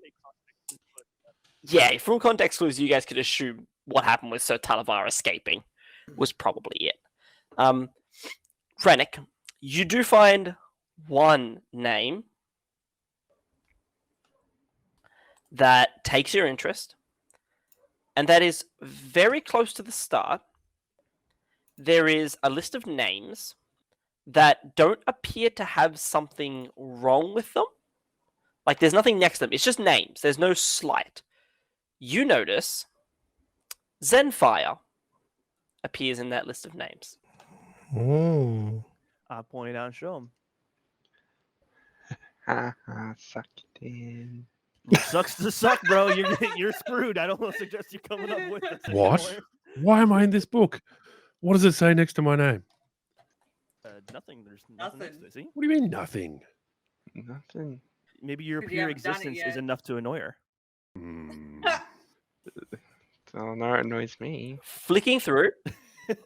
yeah, from context clues, you guys could assume what happened with Sir Talavar escaping was probably it. Rennick, you do find one name that takes your interest, and that is very close to the start. There is a list of names that don't appear to have something wrong with them. Like, there's nothing next to them. It's just names. There's no slight. You notice Zenfire appears in that list of names. Mm. I point it out and show him. Haha, suck it in. Sucks to suck, bro. You're screwed. I don't suggest you coming up with this What? anymore. Why am I in this book? What does it say next to my name? Nothing. There's nothing next to it. See? What do you mean, nothing? Nothing. Maybe your 'Cause you pure haven't done it existence is yet. enough to annoy her. Hmm. Oh, no, it annoys me. Flicking through,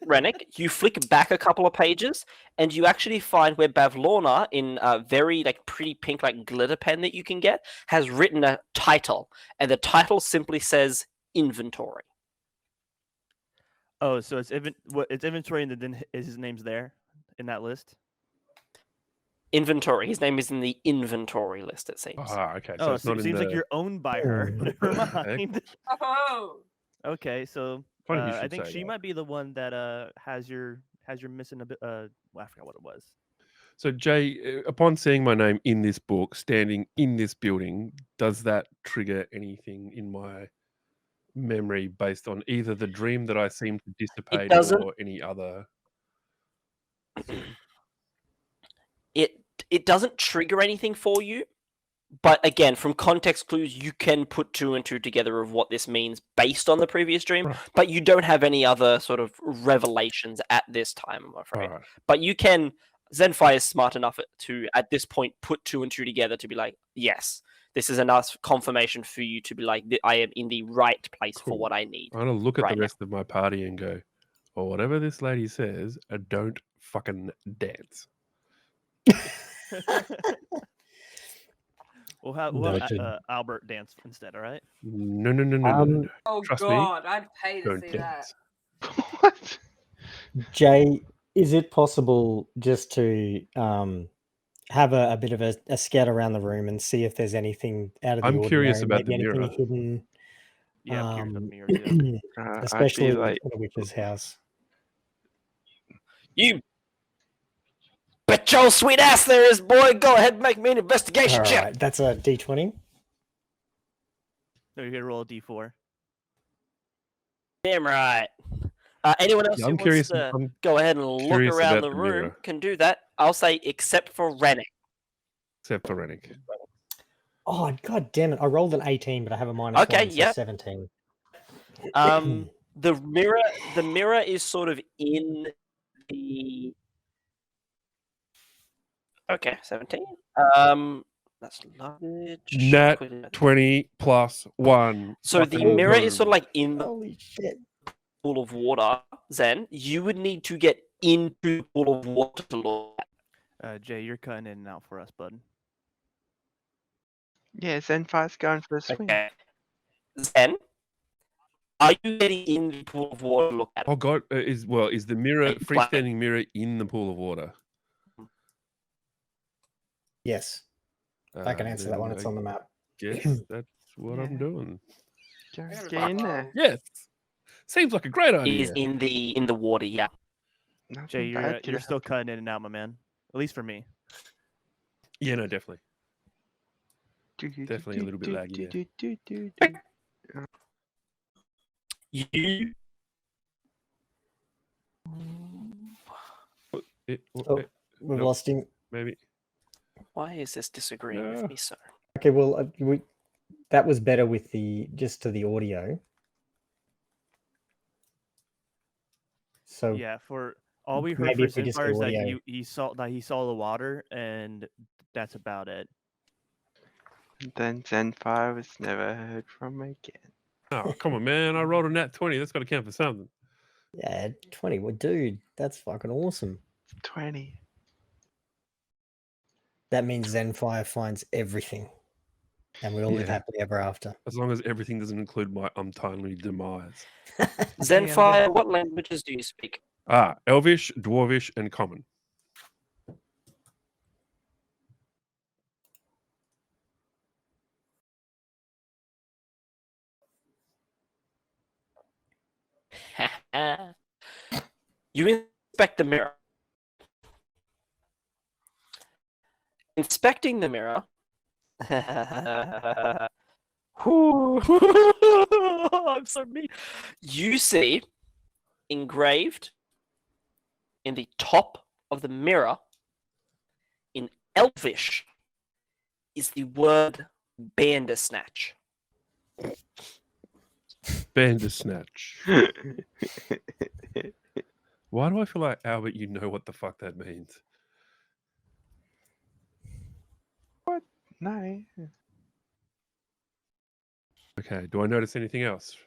Rennick, you flick back a couple of pages, and you actually find where Bavlorna, in a very pretty pink glitter pen that you can get, has written a title, and the title simply says inventory. Oh, so it's inventory, and then his name's there in that list. Inventory. His name is in the inventory list, it seems. Ah, okay. So Oh, it's so not it in seems the... like you're owned by her. Hmm. Never Okay. mind. Oh, Okay, so Funny you I should think say she that. might be the one that has your missing a bit. Well, I forgot what it was. So, Jay, upon seeing my name in this book, standing in this building, does that trigger anything in my memory based on either the dream that I seem to dissipate doesn't. or any other thing? It doesn't trigger anything for you, but again, from context clues, you can put two and two together of what this means based on the previous dream. Right. But you don't have any other sort of revelations at this time, I'm afraid. All right. But you can. Zenfire is smart enough to, at this point, put two and two together to be like, yes, this is enough confirmation for you to be like, I am in the right place for Cool. what I need. I'm going to look at right the now. rest of my party and go, well, whatever this lady says, don't fucking dance. We'll have Noted. Albert dance instead. All right. No, no, no, no, no, no, no. oh Trust me, God, I'd pay to Don't see that. dance. What? Jay, is it possible just to have a bit of a scout around the room and see if there's anything out of the I'm ordinary? curious about maybe the anything mirror. hidden, Yeah, I'm curious about the mirror too. I'd especially be like, in a witch's house. You bet your sweet ass there is, boy. Go ahead and make me an investigation All check. right, that's a D20. No, you're gonna roll a d4. Damn right. Anyone else Yeah, who I'm wants curious. to I'm go ahead and look curious around about the the room mirror. can do that. I'll say except for Rennick. except for Rennick. Oh, god damn it. I rolled an 18, but I have a minus Okay, 1, so yeah. 17. The mirror is sort of in the 17. That's luggage. Nat Quickly note that. 20 plus 1. So the Fucking mirror is sort of boom. like in the Holy shit. pool of water. Zen, you would need to get into the pool of water to look at. Jay, you're cutting in and out for us, bud. yeah, Zenfire's going for a swim. Okay. Zen, are you getting in the pool of water to look at it? Oh god, is the mirror Like, flat. freestanding mirror in the pool of water? Yes, I can answer that one. It's on the map. Guess that's what Yeah. I'm doing. Go, gotta get in follow. there. Yes. Seems like a great Is idea. in the water. Yeah. Nothing Jay, bad could you're still happen. cutting in and out, my man. At least for me. Yeah, no, definitely. Do, do, Definitely a do, little bit do, laggy do, there. do, do, do. You. Oh, we've nope, lost him. maybe. Why is this disagreeing with Yeah. me, sir? Okay, well, that was better with the just to the audio. So Yeah, for all we heard maybe for if we just get Zenfire is that audio. he saw the water, and that's about it. Then Zenfire was never heard from again. Oh, come on, man. I rolled a nat 20. That's got to count for something. Yeah, 20. Well, dude, that's fucking awesome. 20. That means Zenfire finds everything, and we all live Yeah. happily ever after. As long as everything doesn't include my untimely demise. Zenfire, what languages do you speak? Ah, Elvish, Dwarvish, and Common. You inspect the mirror. Inspecting the mirror. Whew. I'm so mean. You see engraved in the top of the mirror in Elvish is the word Bandersnatch. Bandersnatch. Why do I feel like, Albert, you know what the fuck that means? No. Okay, do I notice anything else?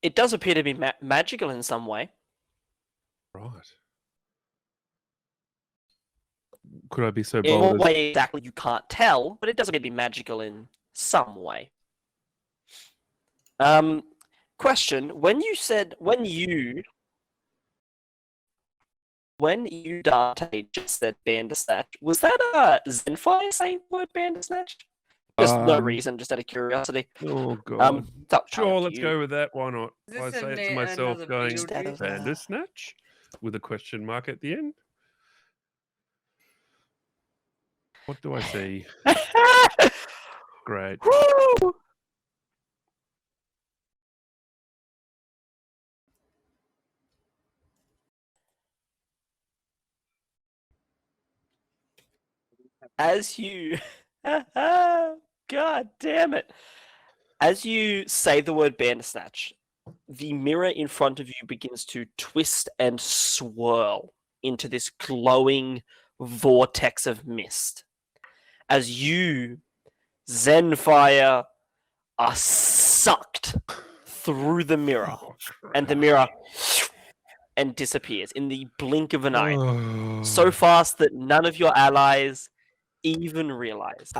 It does appear to be magical in some way. Right. Could I be so In what bold as... way exactly you can't tell, but it does appear to be magical in some way. Question: when you Dante just said Bandersnatch, was that Zenfire saying the word Bandersnatch? Just no reason, just out of curiosity. Oh, God. It's up Sure, to let's you. go with that. Why not? Is I this say it to a myself another going, Beetlejuice? Bandersnatch? With a question mark at the end? What do I see? Great. Woo! As you, God damn it! As you say the word Bandersnatch, the mirror in front of you begins to twist and swirl into this glowing vortex of mist. As you, Zenfire, are sucked through the mirror, and the mirror and disappears in the blink of an eye, Oh. so fast that none of your allies even realize.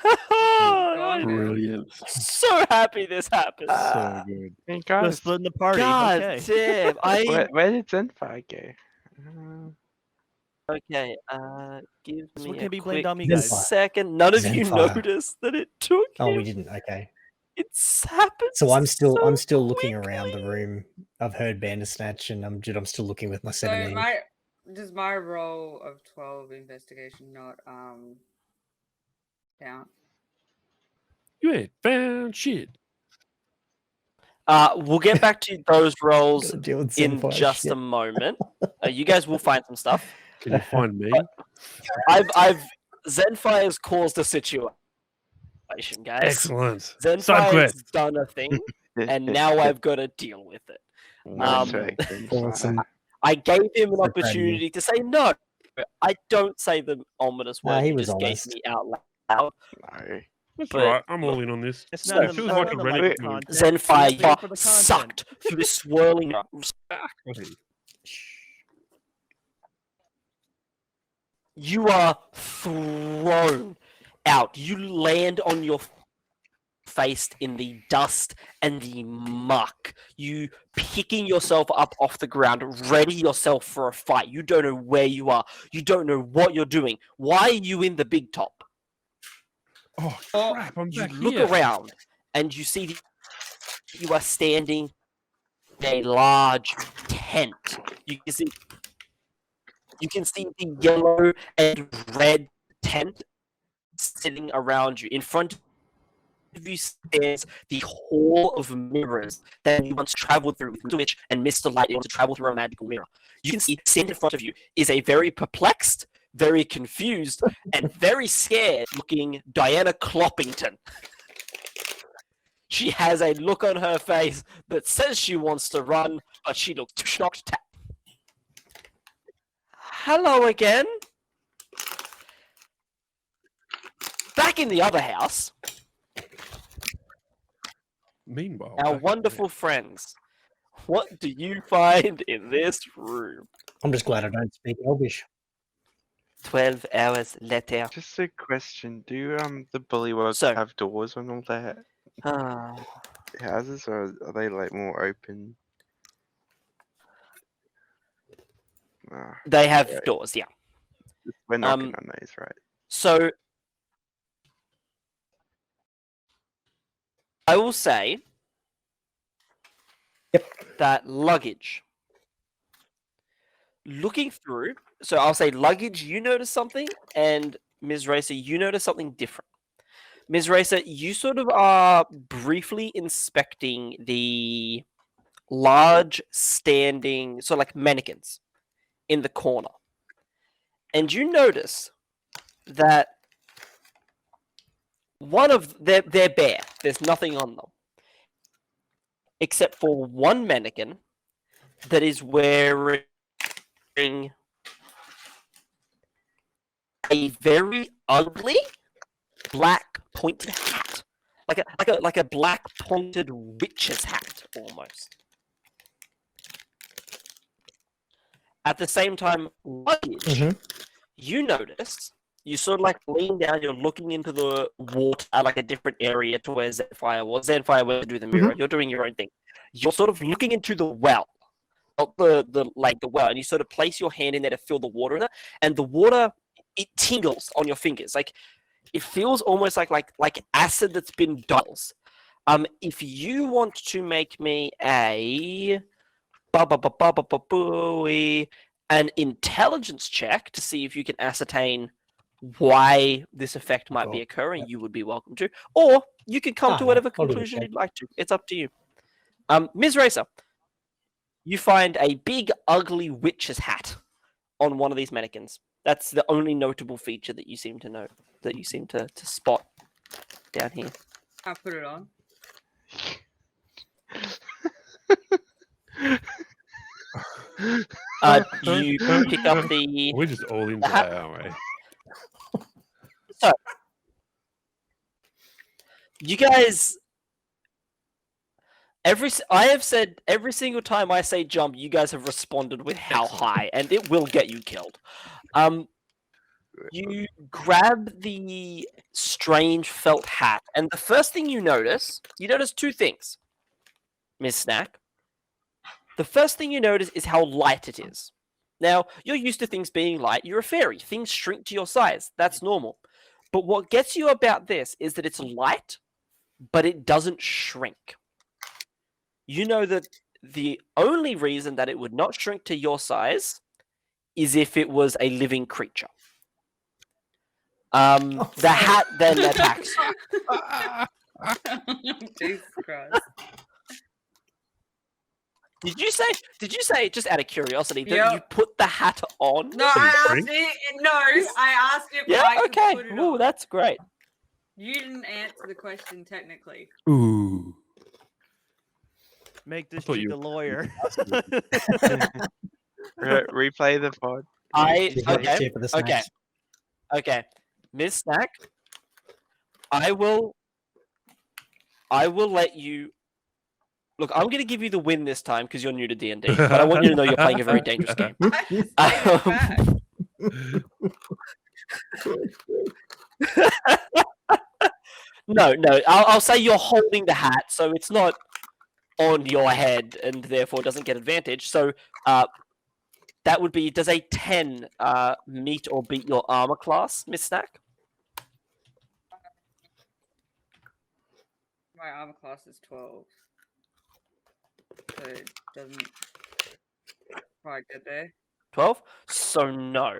I'm Brilliant. so happy this happened. So good. Hey Go guys, splitting the party. God Okay. damn! where did Zenfire go? Okay, give This me one a can be blamed quick on me, guys. second. None of you Zenfire. noticed that it took Oh, him. we didn't. Okay. It's happened. So I'm still so looking around the quickly. room. I've heard Bandersnatch, and I'm still looking with my So 17. does my roll of 12 investigation not count? You ain't found shit. We'll get back to those roles Gotta deal with in Zenfire just shit. a moment. You guys will find some stuff. Can you find me? I've Zenfire's caused a situation, guys. Excellent. Side Zenfire's quest. done a thing, and now I've got to deal with it. Nice Um, work, Zenfire. Awesome. I gave him an So proud of you. opportunity to say no. I don't say the ominous Nah, word he you was just gave honest. me out loud. No. That's But- all right. I'm all in on this. It's So- not It the, feels it's like not a the Reddit like move. content. Zenfire, It's there you for are the content. sucked through this swirling. You are thrown out. You land on your face in the dust and the muck. You picking yourself up off the ground, ready yourself for a fight. You don't know where you are. You don't know what you're doing. Why are you in the big top? Oh crap! I'm You back look here. around and you see you are standing in a large tent. You can see the yellow and red tent sitting around you. In front of you stands the hall of mirrors that you once traveled through with Witch and Mr. Light. You want to travel through a magical mirror. You can see standing in front of you is a very perplexed, very confused, and very scared looking Diana Cloppington. She has a look on her face that says she wants to run, but she looks too shocked to. Hello again. Back in the other house, Meanwhile, our back wonderful friends. What do you find in this room? I'm just glad I don't speak Elvish. 12 hours later. Just a question: do the bullywugs So- have doors on all their Ah, houses, or are they like more open? Ah, they have Right. doors, yeah. we're knocking Um, on those, right? So I will say that luggage. Looking through, so I'll say luggage, you notice something, and Ms. Racer, you notice something different. Ms. Racer, you sort of are briefly inspecting the large standing, so like mannequins in the corner. And you notice that one of they're bare. There's nothing on them. Except for one mannequin that is wearing a very ugly black pointed hat. Like a black pointed witch's hat almost. At the same time, luggage, Mhm. you notice, you sort of like lean down, you're looking into the water at like a different area to where Zenfire was. Zenfire went to do the mirror. You're doing your own thing. You're sort of looking into the well. Not the well, and you sort of place your hand in there to feel the water in it, and the water it tingles on your fingers. Like it feels almost like acid that's been dials. If you want to make me an intelligence check to see if you can ascertain why this effect might be Cool. occurring, you would be welcome to. Or you can come Ah, to no, whatever I'll do the conclusion check. you'd like to. It's up to you. Ms. Racer, you find a big, ugly witch's hat on one of these mannequins. That's the only notable feature that you seem to note, that you seem to spot down here. I put it on. You pick up the We're just all in the hat. today, aren't we? You guys, I have said every single time I say jump, you guys have responded with how Excellent. high, and it will get you killed. You grab the strange felt hat, and the first thing you notice two things, Miss Snack. The first thing you notice is how light it is. Now, you're used to things being light. You're a fairy. Things shrink to your size. That's normal. But what gets you about this is that it's light, but it doesn't shrink. You know that the only reason that it would not shrink to your size is if it was a living creature. The hat then attacks you. Jesus Christ. Did you say just out of curiosity that Yep. you put the hat on? No, I asked drink? it. No, I asked if Yeah, I could okay. put it Ooh, on. that's great. You didn't answer the question technically. Ooh. Make this thought chick you a lawyer. Replay the pod. Cheer for the snacks. Okay. Ms. Snack, I will let you. Look, I'm going to give you the win this time because you're new to D&D, but I want you to know you're playing a very dangerous game. I just stated it back. No. I'll say you're holding the hat, so it's not on your head, and therefore doesn't get advantage. So, that would be. Does a 10 meet or beat your armor class, Miss Snack? My armor class is 12. So it doesn't quite get there. 12. So no.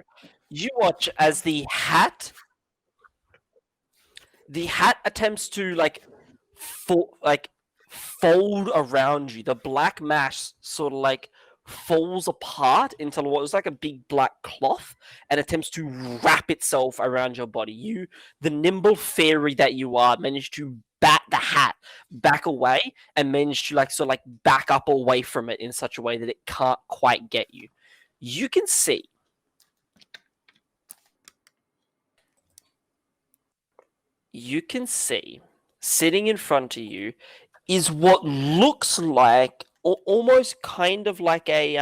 You watch as the hat attempts to fold around you. The black mass sort of like falls apart into what was like a big black cloth and attempts to wrap itself around your body. You, the nimble fairy that you are, managed to bat the hat back away and managed to back up away from it in such a way that it can't quite get you. You can see sitting in front of you is what looks like almost kind of like a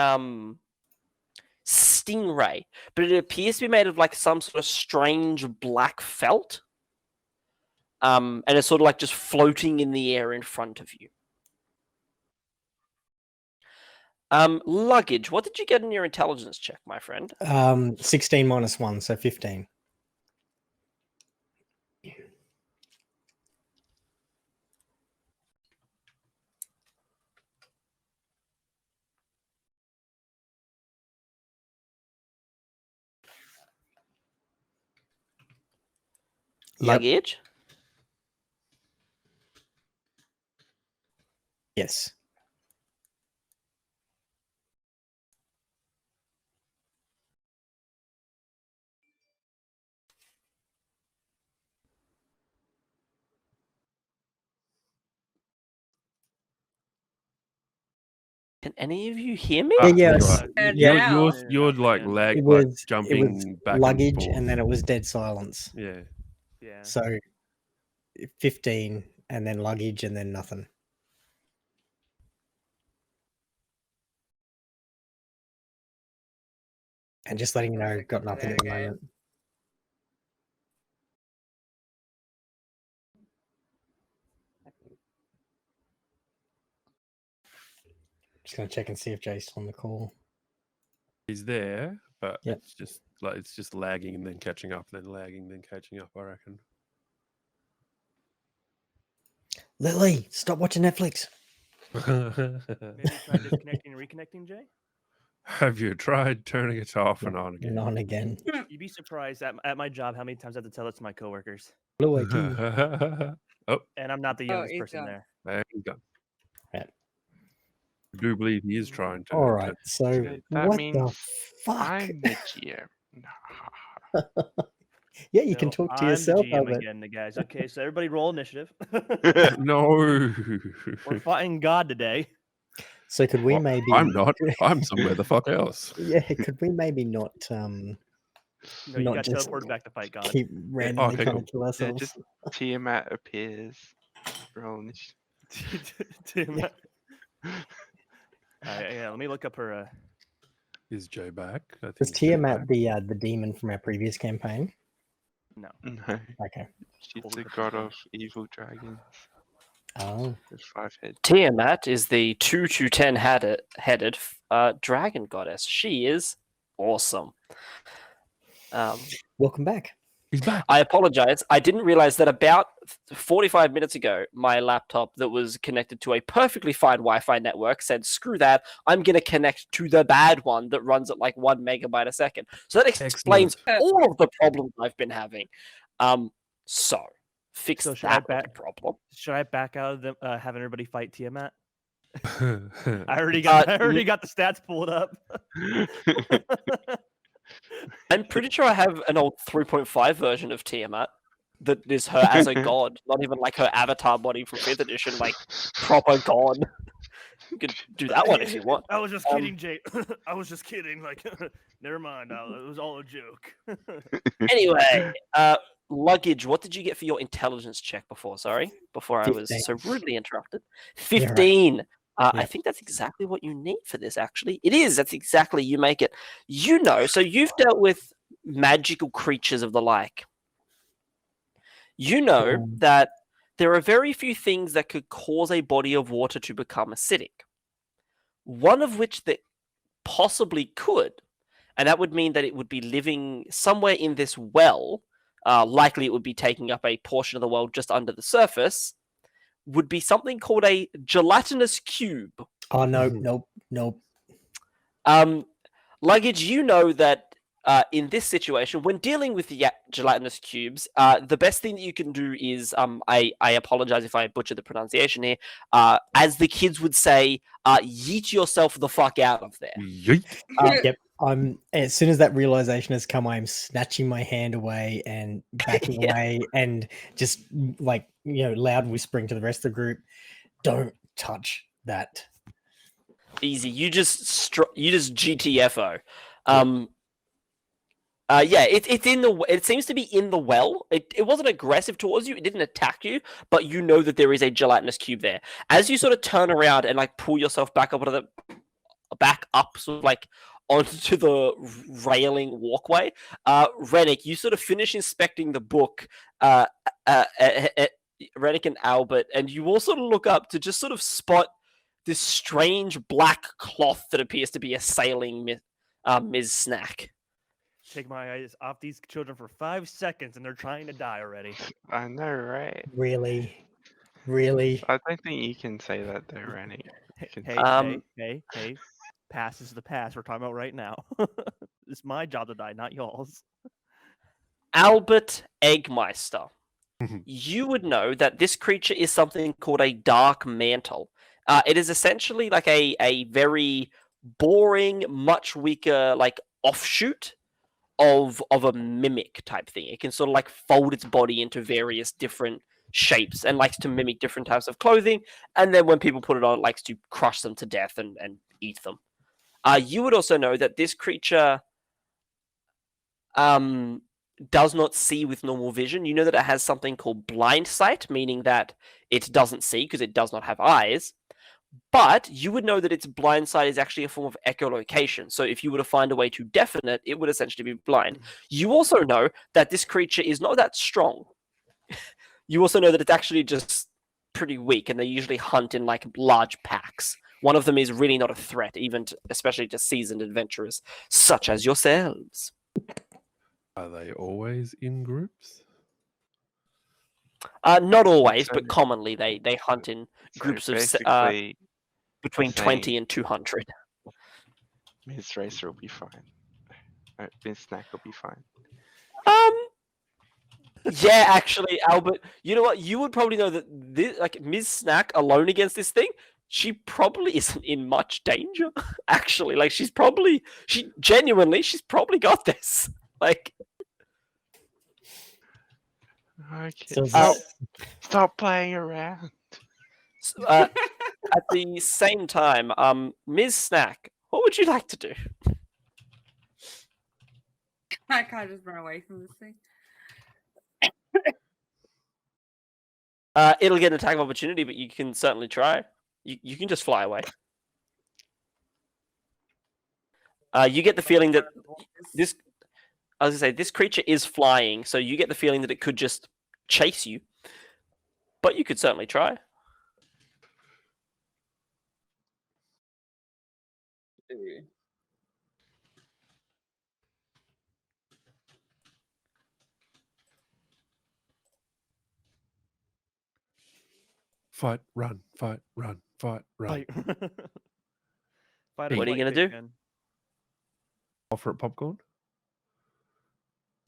stingray, but it appears to be made of like some sort of strange black felt, and it's sort of like just floating in the air in front of you. Luggage, what did you get in your intelligence check, my friend? 16 minus 1, so 15. Yep. Luggage? Yes. Can any of you hear me? Yeah, you yes. are. And Yeah. now- You're like lag, It like was jumping back luggage, and forth. and then it was dead silence. Yeah. Yeah. So 15, and then luggage, and then nothing. And just letting you know, got nothing at the Okay. moment. Just gonna check and see if Jay's on the call. He's there, but Yep. it's just lagging and then catching up, then lagging, then catching up, I reckon. Lily, stop watching Netflix. Maybe try disconnecting and reconnecting, Jay. Have you tried turning it off and on again? On again. You'd be surprised at my job how many times I have to tell it to my coworkers. Blue ID. Oh, And I'm not the youngest he's person gone. there. there he's gone. Right. I do believe he is trying to. All right. So So that what means the fuck? I'm the GM. Yeah, you can No, talk to I'm yourself. the GM Albert. again, the guys. Okay, so everybody roll initiative. No. We're fighting God today. So could we Well, maybe? I'm not. I'm somewhere the fuck else. Yeah. Could we maybe not? No, you Not got just teleported back to fight God. Keep randomly okay, trying cool. to kill Yeah, ourselves. just Tiamat appears. Roll initiative. Tim. Yeah, let me look up her. Is Joe back? I think Was Joe Tiamat back. the demon from our previous campaign? No, Okay. she's Hold the it up god again. of evil dragons Oh. with 5 heads. Tiamat is the 2 to 10 headed dragon goddess. She is awesome. Welcome back. He's back. I apologize. I didn't realize that about 45 minutes ago, my laptop that was connected to a perfectly fine Wi-Fi network said, screw that, I'm going to connect to the bad one that runs at like 1 megabyte a second. So that explains all of the problems I've been having. So, fix So should that I little problem. Should I back out of them having everybody fight Tiamat? I I already got Uh, the stats pulled up. I'm pretty sure I have an old 3.5 version of Tiamat that is her as a god, not even like her avatar body from 5th edition, like proper god. You could do that one if you want. I was just kidding, Jay. I was just kidding. Like, never mind. It was all a joke. Anyway, luggage, what did you get for your intelligence check before? Sorry, before I was 15. so rudely interrupted. Yeah, right. 15. I Yeah. think that's exactly what you need for this, actually. It is. That's exactly, you make it. You know, so you've dealt with magical creatures of the like. You know Um, that there are very few things that could cause a body of water to become acidic. One of which that possibly could, and that would mean that it would be living somewhere in this well, likely it would be taking up a portion of the well just under the surface, would be something called a gelatinous cube. Oh no, nope. Luggage, you know that in this situation, when dealing with the gelatinous cubes, the best thing that you can do is, I apologize if I butcher the pronunciation here, as the kids would say, yeet yourself the fuck out of there. Yeet. Yep. As soon as that realization has come, I'm snatching my hand away and backing Yeah. away and just like, loud whispering to the rest of the group, don't touch that. Easy. You just GTFO. It's in the. It seems to be in the well. It wasn't aggressive towards you. It didn't attack you, but you know that there is a gelatinous cube there. As you sort of turn around and like pull yourself back up sort of like onto the railing walkway, Rennick, you sort of finish inspecting the book. Rennick and Albert, and you all sort of look up to just sort of spot this strange black cloth that appears to be assailing Ms. Snack. Take my eyes off these children for 5 seconds, and they're trying to die already. I know, right? Really? I don't think you can say that though, Rennie. Hey. Pass is the pass we're talking about right now. It's my job to die, not y'all's. Albert Eggmeister, you would know that this creature is something called a dark mantle. It is essentially like a very boring, much weaker, like offshoot of a mimic type thing. It can sort of like fold its body into various different shapes and likes to mimic different types of clothing. And then when people put it on, it likes to crush them to death and eat them. You would also know that this creature does not see with normal vision. You know that it has something called blind sight, meaning that it doesn't see because it does not have eyes. But you would know that its blind sight is actually a form of echolocation. So if you were to find a way to deafen it, it would essentially be blind. You also know that this creature is not that strong. You also know that it's actually just pretty weak, and they usually hunt in like large packs. One of them is really not a threat, especially to seasoned adventurers such as yourselves. Are they always in groups? Not always, So- but commonly they hunt in So groups of basically, between saying- 20 and 200. Ms. Racer will be fine. Ms. Snack will be fine. Yeah, actually, Albert, you know what? You would probably know that this, like Ms. Snack alone against this thing, she probably isn't in much danger. Actually, like she's probably got this. Like, Okay. So Stop playing around. at the same time, Ms. Snack, what would you like to do? I can't just run away from this thing. It'll get an attack of opportunity, but you can certainly try. You can just fly away. You get the feeling that I was gonna say, this creature is flying, so you get the feeling that it could just chase you. But you could certainly try. Fight, run, fight, run, fight, run. Fight. What are you gonna do? Offer it popcorn.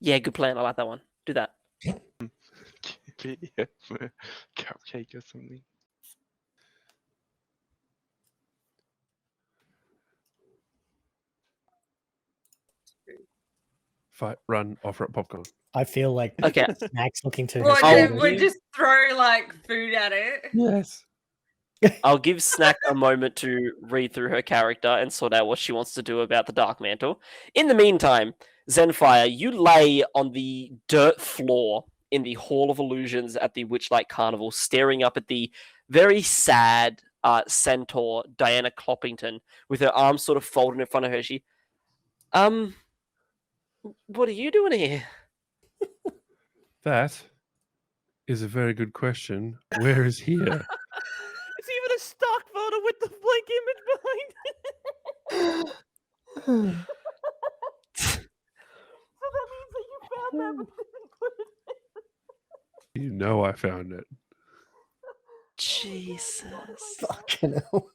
Yeah, good plan. I like that one. Do that. Give it a cupcake or something. Fight, run, offer it popcorn. I feel like Okay. Snack's looking to Well, Oh, we you- just throw like food at it. Yes. I'll give Snack a moment to read through her character and sort out what she wants to do about the Dark Mantle. In the meantime, Zenfire, you lay on the dirt floor in the Hall of Illusions at the Witchlight Carnival, staring up at the very sad centaur, Diana Cloppington, with her arms sort of folded in front of her. She, what are you doing here? That is a very good question. Where is here? It's even a stock photo with the blank image behind it. So that means that you found that but didn't put it in. You know I found it. Jesus. Fucking hell.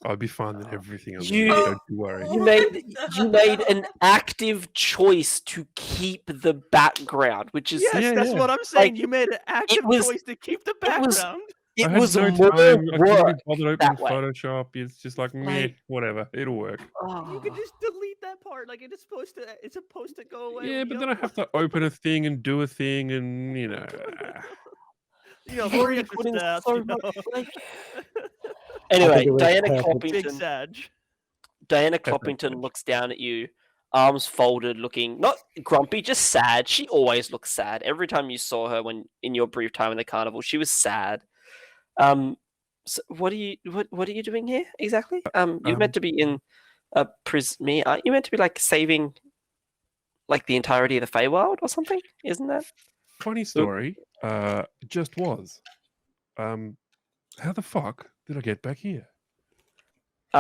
I'll be finding everything on You- there. Don't you worry. You made an active choice to keep the background, which is Yes, Yeah, that's yeah. what I'm saying. Like, You made an active was- choice to keep the it was- background. it I had was no more time. I couldn't be work bothered opening that way. Photoshop. It's just like, meh, Like- whatever. It'll work. You can just delete that part. Like it's supposed to go away. Yeah, with but the then I other have to open a thing and do a thing, and You know, You've three already extra put in stats, so you know. much, like- I Anyway, think it was Diana perfect. Big Cloppington. Sag. Diana Perfect. Cloppington looks down at you, arms folded, looking not grumpy, just sad. She always looks sad. Every time you saw her when in your brief time in the carnival, she was sad. So what are you doing here exactly? You're meant to be in a prison. Aren't you meant to be like saving like the entirety of the Feywild or something? Isn't that? funny story. Just was. How the fuck did I get back here?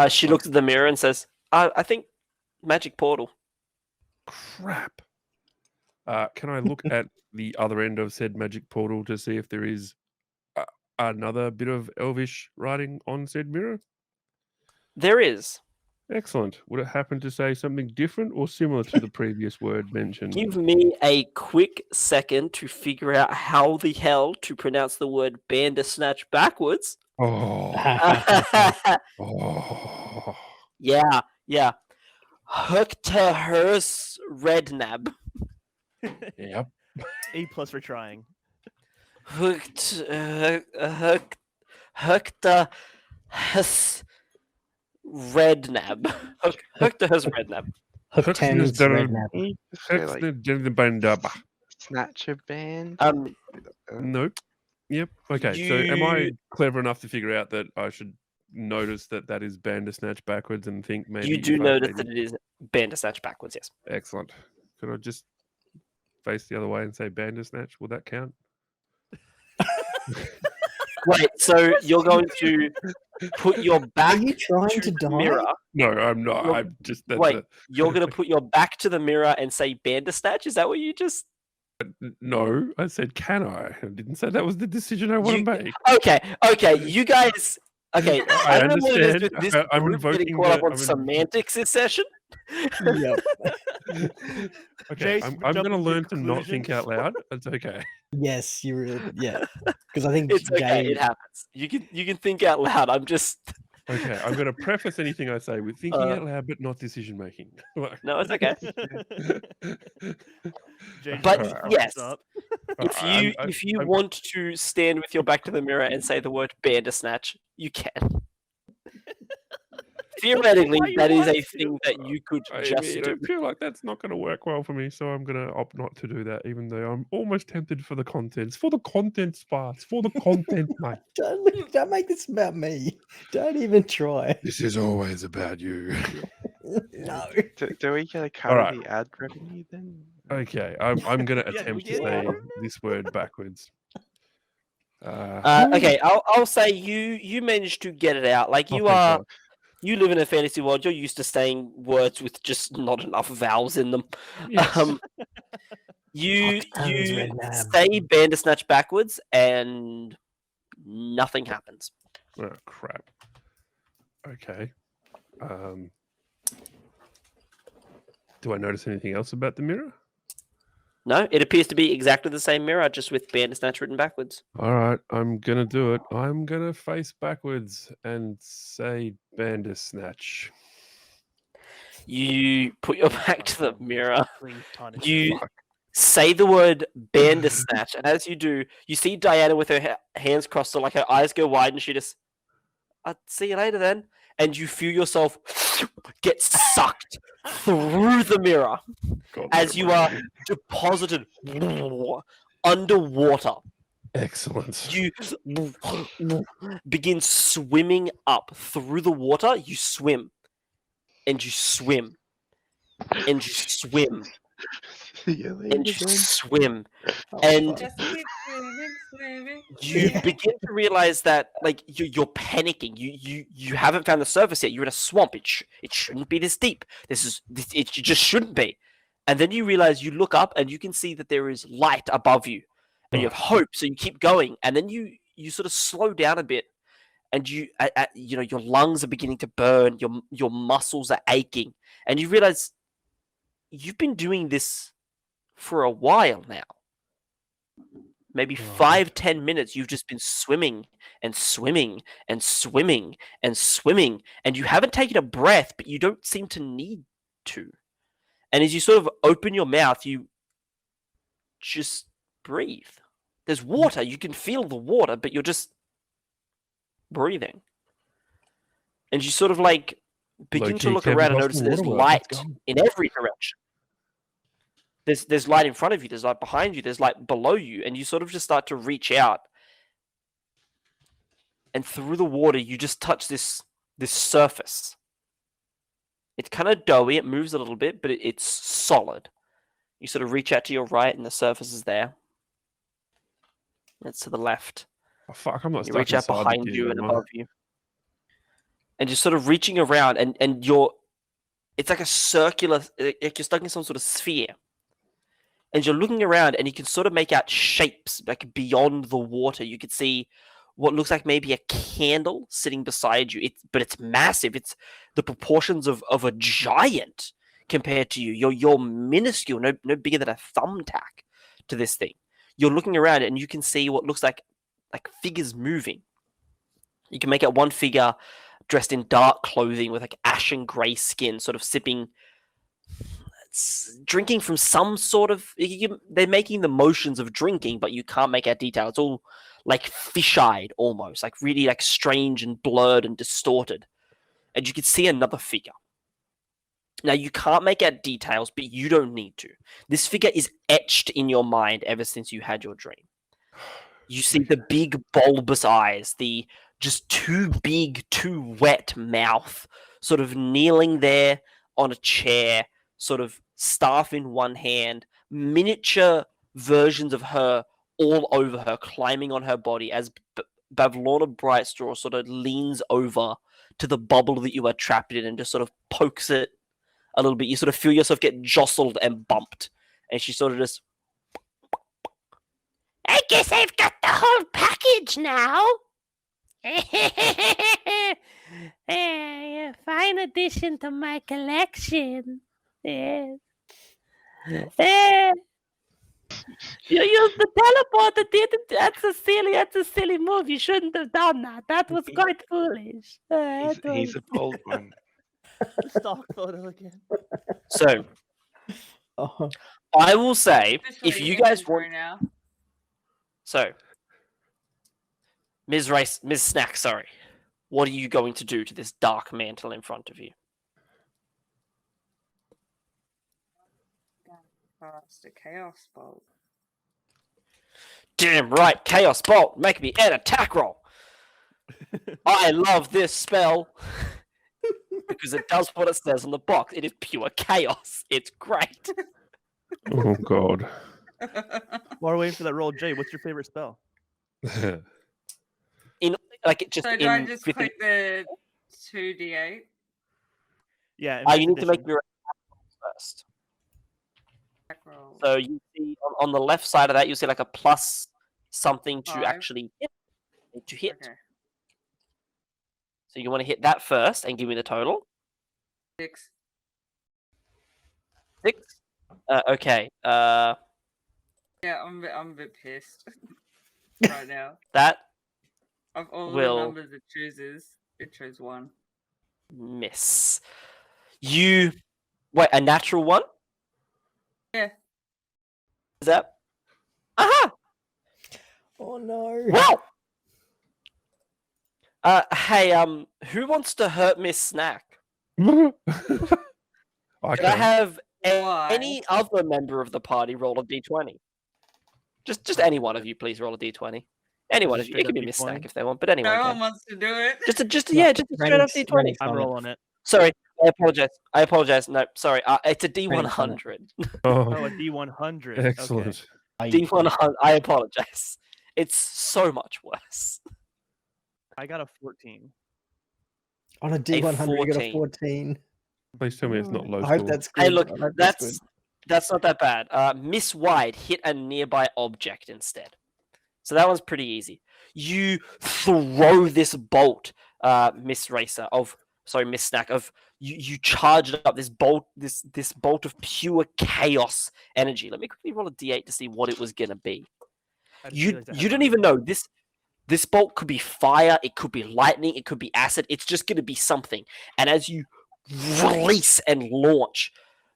She looks at the mirror and says, "I think magic portal." Crap. Can I look at the other end of said magic portal to see if there is another bit of elvish writing on said mirror? There is. Excellent. Would it happen to say something different or similar to the previous word mentioned? Give me a quick second to figure out how the hell to pronounce the word Bandersnatch backwards. Oh. Oh. Yeah. Hukta Rednab. Yep. A+ for trying. Hukta Rednab. Hukta Rednab. Hook 10's red nap. Can you just say, like, Snatcher band? Nope. Yep. Okay. So am I clever enough to figure out that I should notice that is Bandersnatch backwards and think maybe You do if I notice maybe- that it is Bandersnatch backwards, yes. Excellent. Could I just face the other way and say Bandersnatch? Will that count? Wait, so you're going to put your Are back you trying to to the die? mirror. No, I'm not. You're- I'm just Wait, you're going to put your back to the mirror and say Bandersnatch? Is that what you just... No, I said can I? I didn't say that was the decision I want You- to make. Okay, you guys... Okay, I don't know what it is with understand. this I'm group getting invoking caught up the- on I'm in- semantics this session. Yep. Okay, Jace, I'm jump going to into learn to not think conclusions. out loud. That's okay. Yes, you really. Yeah. Because I think It's okay, Jay. it happens. You can think out loud. I'm just... Okay, I'm going to preface anything I say with thinking Uh, out loud, but not decision making. No, it's okay. Jay But just thumbs yes. up. If you I'm- want to stand with your back to the mirror and say the word Bandersnatch, you can. Theoretically, Why you that is want a to? thing that you could just I do. feel like that's not going to work well for me, so I'm going to opt not to do that, even though I'm almost tempted for the contents. For the content, Sparks. For the content, mate. Don't make this about me. Don't even try. This is always about you. No. Do we get a cut Alright. of the ad revenue then? Okay, I'm going to Yeah, do we attempt to get say it? this word backwards. Okay, I'll say you managed to get it out. Like you thank are, God. you live in a fantasy world. You're used to saying words with just not enough vowels in them. Yes. You Octane's you red nab. say Bandersnatch backwards, and nothing happens. Oh, crap. Okay. Do I notice anything else about the mirror? No, it appears to be exactly the same mirror, just with Bandersnatch written backwards. All right, I'm going to do it. I'm going to face backwards and say Bandersnatch. You put your back to the mirror. Please punish You Fuck. say the word Bandersnatch, and as you do, you see Diana with her hands crossed, so like her eyes go wide, and she just, "I'll see you later then." And you feel yourself get sucked through the mirror God, as no you are way. deposited underwater. Excellent. You begin swimming up through the water. You swim, and you swim, and you swim, Yeah, and you swim. Oh, And- fuck. Just keep swimming, swimming. You swimming. begin to realize that like you're panicking. You haven't found the surface yet. You're in a swamp. It shouldn't be this deep. It just shouldn't be. And then you realize you look up and you can see that there is light above you, and you have hope. So you keep going, and then you sort of slow down a bit, and you know your lungs are beginning to burn. Your muscles are aching, and you realize you've been doing this for a while now. Maybe Right. 5-10 minutes, you've just been swimming and swimming and swimming and swimming, and you haven't taken a breath, but you don't seem to need to. And as you sort of open your mouth, you just breathe. There's water, you can feel the water, but you're just breathing. And you sort of like begin to Low-key look Kevin around and Costner notice there's waterworld, light let's go. in every direction. There's light in front of you, there's light behind you, there's light below you, and you sort of just start to reach out. And through the water, you just touch this surface. It's kind of doughy, it moves a little bit, but it's solid. You sort of reach out to your right, and the surface is there. It's to the left. Oh, fuck, I'm not You stuck reach out inside the behind kid, you and am I? above you. And you're sort of reaching around, and you're... It's like a circular... Like you're stuck in some sort of sphere. And you're looking around, and you can sort of make out shapes, like beyond the water. You can see what looks like maybe a candle sitting beside you. But it's massive. It's the proportions of a giant compared to you. You're minuscule, no bigger than a thumbtack to this thing. You're looking around, and you can see what looks like figures moving. You can make out one figure dressed in dark clothing with like ashen grey skin, sort of drinking from some sort of... They're making the motions of drinking, but you can't make out detail. It's all like fish-eyed almost, like really like strange and blurred and distorted. And you can see another figure. Now, you can't make out details, but you don't need to. This figure is etched in your mind ever since you had your dream. You see the big bulbous eyes, the just too big, too wet mouth, sort of kneeling there on a chair, sort of staff in one hand, miniature versions of her all over her, climbing on her body as Bavlorna Brightstraw sort of leans over to the bubble that you are trapped in and just sort of pokes it a little bit. You sort of feel yourself get jostled and bumped. And she sort of just... I guess I've got the whole package now. Fine addition to my collection. Yes. You used the teleporter, didn't you? That's a silly move. You shouldn't have done that. That was quite foolish. He's a bold one. Stock photo again. So, Oh, I will say, if Officially you guys inventory want... now. So, Ms. Snack, sorry. What are you going to do to this dark mantle in front of you? Cast a chaos bolt. Damn right, Chaos Bolt. Make me an attack roll. I love this spell. Because it does what it says on the box. It is pure chaos. It's great. Oh, God. While we're waiting for that roll, Jay, what's your favorite spell? Like it just So do I just click the 2d8? Yeah. you need to make your attack roll first. Attack roll. So you see on the left side of that, you see like a plus something to 5. actually hit. To hit. Okay. So you want to hit that first and give me the total. 6. 6. Okay. Yeah, I'm a bit pissed right now. That Of all Will- the numbers it chooses, it chose 1. miss. You wait, a natural one? Yeah. Is that? Aha! oh no. Wow. Hey, who wants to hurt Miss Snack? I Could I can't. have Why? any other member of the party roll a d20? Just any one of you, please roll a d20. Any one of you. It Straight can up be Miss D20? Snack if they want, but anyone No one can. wants to do it. Just a No, straight up Rennie's d20. I'm fine. rolling it. Sorry. I apologize. I apologize. No, sorry. It's a Thanks, D100. Oh, a Oh, D100. excellent. D100. I apologize. It's so much worse. I got a 14. On a D100, you got a 14. 14. Please tell me it's not low I hope score. that's good. Hey, look, I hope that's good. that's not that bad. Miss Wide hit a nearby object instead, so that one's pretty easy. You throw this bolt, Miss Racer Miss Snack of you charged up this bolt of pure chaos energy. Let me quickly roll a d8 to see what it was gonna be. I just You realized I you had don't one. even know this bolt could be fire, it could be lightning, it could be acid. It's just going to be something. And as you release and launch,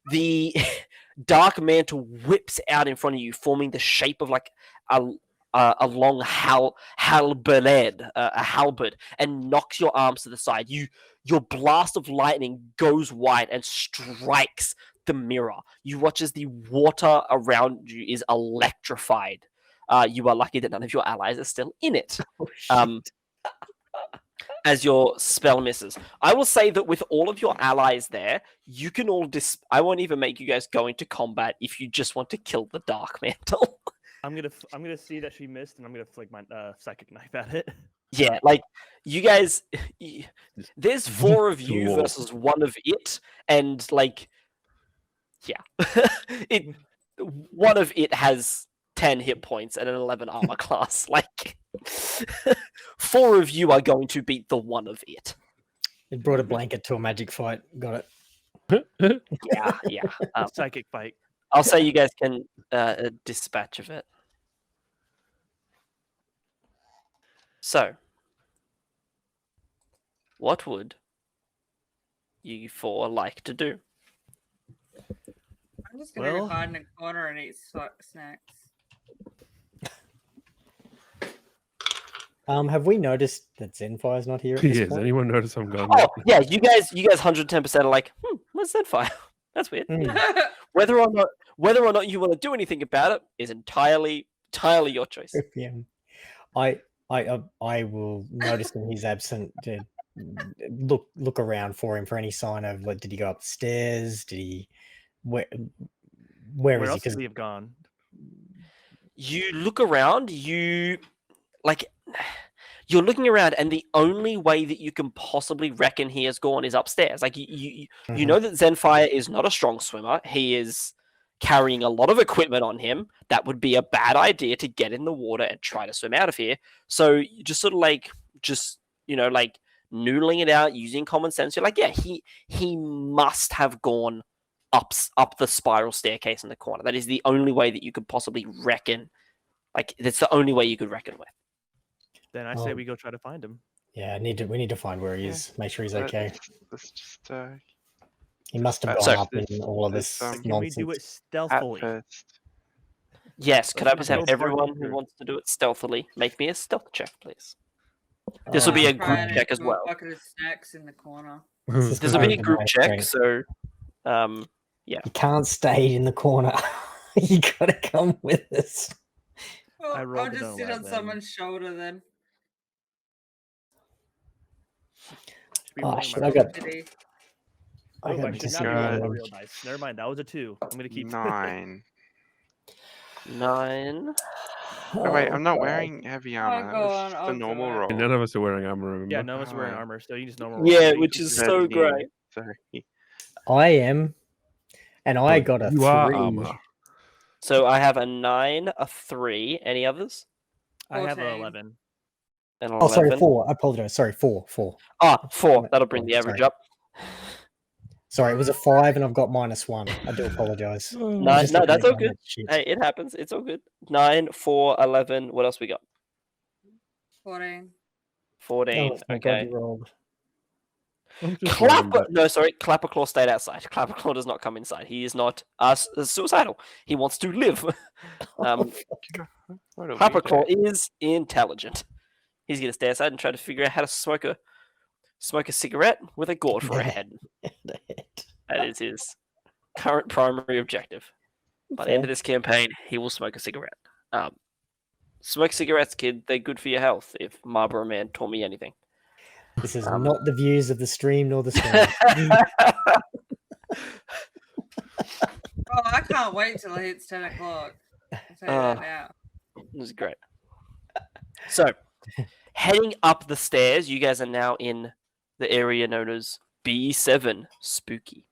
the dark mantle whips out in front of you, forming the shape of like a long halberd, and knocks your arms to the side. Your blast of lightning goes wide and strikes the mirror. You watch as the water around you is electrified. You are lucky that none of your allies are still in it. As your spell misses. I will say that with all of your allies there, you can all I won't even make you guys go into combat if you just want to kill the Dark Mantle. I'm gonna see that she missed, and I'm gonna flick my psychic knife at it. Yeah, like you guys, there's 4 of you Wall. versus 1 of it, and like, yeah, one of it has 10 hit points and an 11 armor class. Like, 4 of you are going to beat the 1 of it. It brought a blanket to a magic fight. Got it. Yeah. Psychic fight. I'll say you guys can dispatch of it. So, what would you 4 like to do? I'm just gonna Well- go hide in a corner and eat snacks. Have we noticed that Zenfire's not here at Yeah, this has point? anyone noticed I'm gone? Oh, yeah, you guys 110% are like, what's that fire? That's weird. Hmm. Whether or not you want to do anything about it is entirely your choice. Yeah. I will notice when he's absent to look around for him for any sign of, like, did he go upstairs? Did he where Where is he? else could 'Cause we have gone? You look around, you're looking around, and the only way that you can possibly reckon he has gone is upstairs. Like you know that Zenfire is not a strong swimmer. He is carrying a lot of equipment on him. That would be a bad idea to get in the water and try to swim out of here. So you just sort of like noodling it out, using common sense. You're like, yeah, he must have gone up the spiral staircase in the corner. That is the only way that you could possibly reckon. Like, that's the only way you could reckon with. Then I say we go try to find him. yeah, we need to find where he is. Make sure he's okay. Let's just He must have That's gone so- up in all of this this, Can nonsense. we do it at stealthily? first. Yes, could I please have Let's go everyone bargain who here. wants to do it stealthily make me a stealth check, please? This will be a I'm group trying to check as do a well. bucket of snacks in the corner. This This will be a is group my check, strength. so You can't stay in the corner. You gotta come with us. Well, I'll rolled an just sit on 11. someone's shoulder then. Should be Oh, rolling shit, my I got- Pity. I Oh, got actually, not disadvantage. my real dice. Never mind, that was a 2. I'm gonna keep 9. 9. Oh wait, I'm not God. wearing heavy armor. That go was on, just I'll a do normal it. roll. None of us are wearing armor, remember? Yeah, none of us are wearing Oh. armor, so you just normal roll. Yeah, So you which keep is your- so 13. great. Sorry. I am, and I But got a you 3. are armor. So I have a 9, a 3. Any others? I have a 14. 11. An 11. Oh, sorry, 4. I apologize. Sorry, 4. Ah, 4. That'll bring the Sorry. average up. Sorry, it was a 5, and I've got -1. I do apologize. Oh, No, Just no, looking that's at all my good. sheet. Hey, it happens. It's all good. 9, 4, 11. What else we got? 14. 14. Oh, thank God Okay. you rolled. I'm just random, but- Clapperclaw stayed outside. Clapperclaw does not come inside. He is not suicidal. He wants to live. What a Clapperclaw weirdo. is intelligent. He's going to stay outside and try to figure out how to smoke a cigarette with a gourd for a head. That is his current primary objective. By the end of this campaign, he will smoke a cigarette. Smoke cigarettes, kid. They're good for your health, if Marlboro Man taught me anything. This is not the views of the stream nor the stream. Oh, I can't wait till it hits 10 o'clock. I'll tell you that now. It was great. So, heading up the stairs, you guys are now in the area known as B7 Spooky.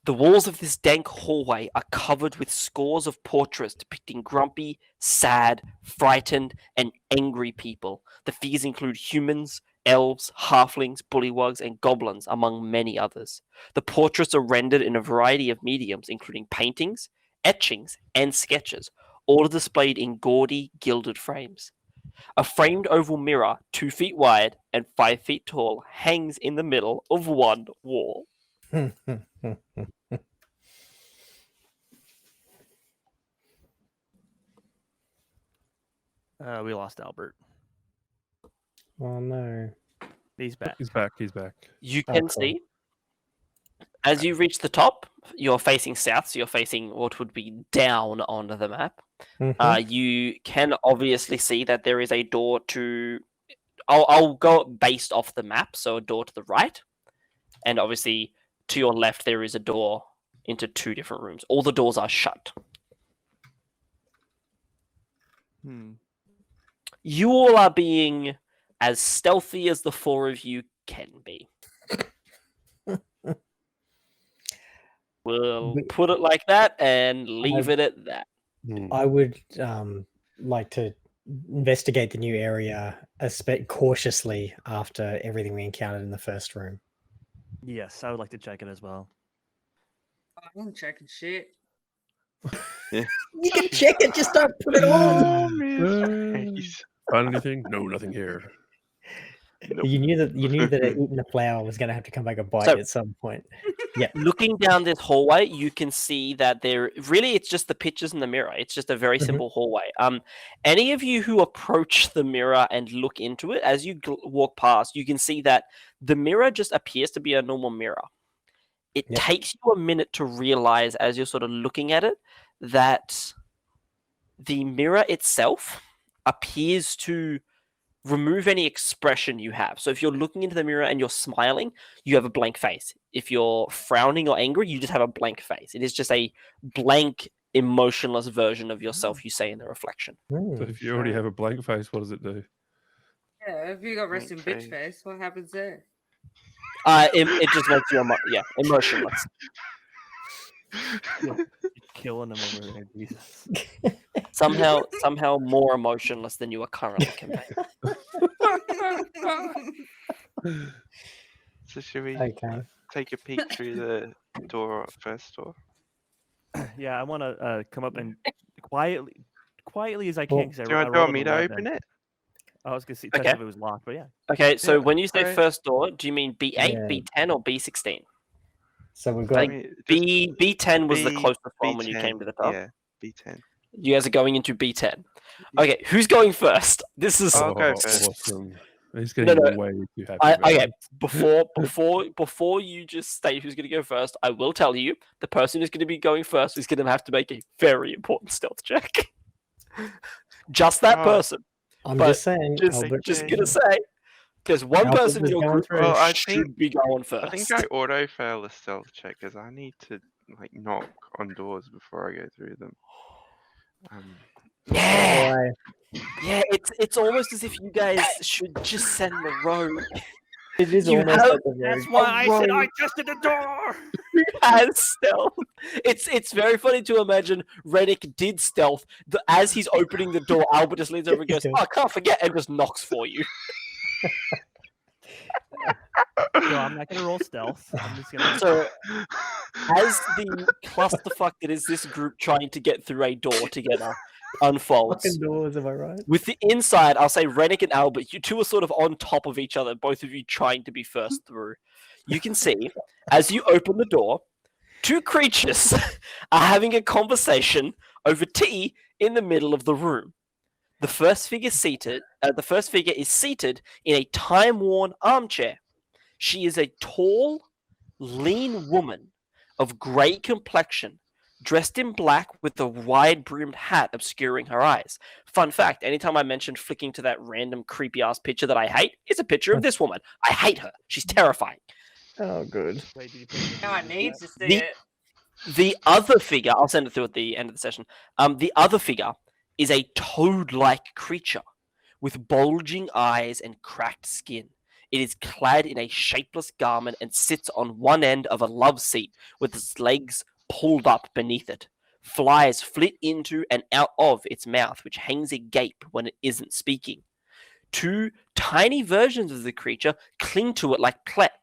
The walls of this dank hallway are covered with scores of portraits depicting grumpy, sad, frightened, and angry people. The figures include humans, elves, halflings, bullywugs, and goblins, among many others. The portraits are rendered in a variety of mediums, including paintings, etchings, and sketches, all displayed in gaudy, gilded frames. A framed oval mirror, 2 feet wide and 5 feet tall, hangs in the middle of one wall. We lost Albert. Oh no. He's back. He's back. He's back. You Oh, can cool. see, as you reach the top, you're facing south, so you're facing what would be down on the map. Mhm. You can obviously see that there is a door to. I'll go based off the map, so a door to the right, and obviously to your left there is a door into 2 different rooms. All the doors are shut. You all are being as stealthy as the 4 of you can be. We'll put it like that and leave it at that. I would like to investigate the new area cautiously after everything we encountered in the first room. Yes, I would like to check it as well. I'm checking shit. You can check it, just don't put it on. Find anything? No, nothing here. You knew that eating a flower was going to have to come back a bite So- at some point. Looking down this hallway, you can see that it's just the pictures in the mirror. It's just a very Mhm. simple hallway. Any of you who approach the mirror and look into it, as you walk past, you can see that the mirror just appears to be a normal mirror. It Yep. takes you a minute to realize, as you're sort of looking at it, that the mirror itself appears to remove any expression you have. So if you're looking into the mirror and you're smiling, you have a blank face. If you're frowning or angry, you just have a blank face. It is just a blank, emotionless version of yourself you say in the reflection. So if you already have a blank face, what does it do? Yeah, if you got resting Blank bitch face, what happens there? It just makes you emotionless. Killing him over there, Jesus. Somehow more emotionless than you are currently conveying. So should we Okay. take a peek through the first door? Yeah, I want to come up and quietly as I Well, can. Do you want me to open it? I was gonna see Okay. test if it was locked, but yeah. Okay, so Yeah, when you say alright. first door, do you mean B8, Yeah. B10, or B16? So we've I got mean, just B10 was the B- closest one when you B10, came to the top. Yeah, B10. You guys are going into B10. Okay, who's going first? This is I'll go first. Awesome. He's getting No. way too happy. about okay. it. Before you just state who's going to go first, I will tell you the person who's going to be going first is going to have to make a very important stealth check. Just that Oh. person. I'm But just saying, Just Albert, gonna say, there's one Albert person in was your going group through. who Well, I should think- be going first. I think I auto fail a stealth check because I need to knock on doors before I go through them. Yeah, Boy, yeah. It's almost as if you guys should just send the rogue. it is You almost have- like a very That's why I said I rogue. tested the door. As stealth. It's very funny to imagine Reddick did stealth. As he's opening the door, Albert just leans over and goes, He's "Oh, I can't forget," and just knocks for you. No, I'm not gonna roll stealth. I'm just gonna. So, as the clusterfuck that is this group trying to get through a door together unfolds, fucking doors, am I right? with the inside, I'll say Rennick and Albert, you two are sort of on top of each other, both of you trying to be first through. You can see, as you open the door, 2 creatures are having a conversation over tea in the middle of the room. The first figure is seated in a time-worn armchair. She is a tall, lean woman of grey complexion, dressed in black with a wide-brimmed hat obscuring her eyes. Fun fact, anytime I mention flicking to that random creepy-ass picture that I hate, it's a picture of this woman. I hate her. She's terrifying. Oh, good. Wait, did you put it in Now I the need chat? to see The- it. The other figure, I'll send it through at the end of the session. The other figure is a toad-like creature with bulging eyes and cracked skin. It is clad in a shapeless garment and sits on one end of a love seat with its legs pulled up beneath it. Flies flit into and out of its mouth, which hangs agape when it isn't speaking. Two tiny versions of the creature cling to it like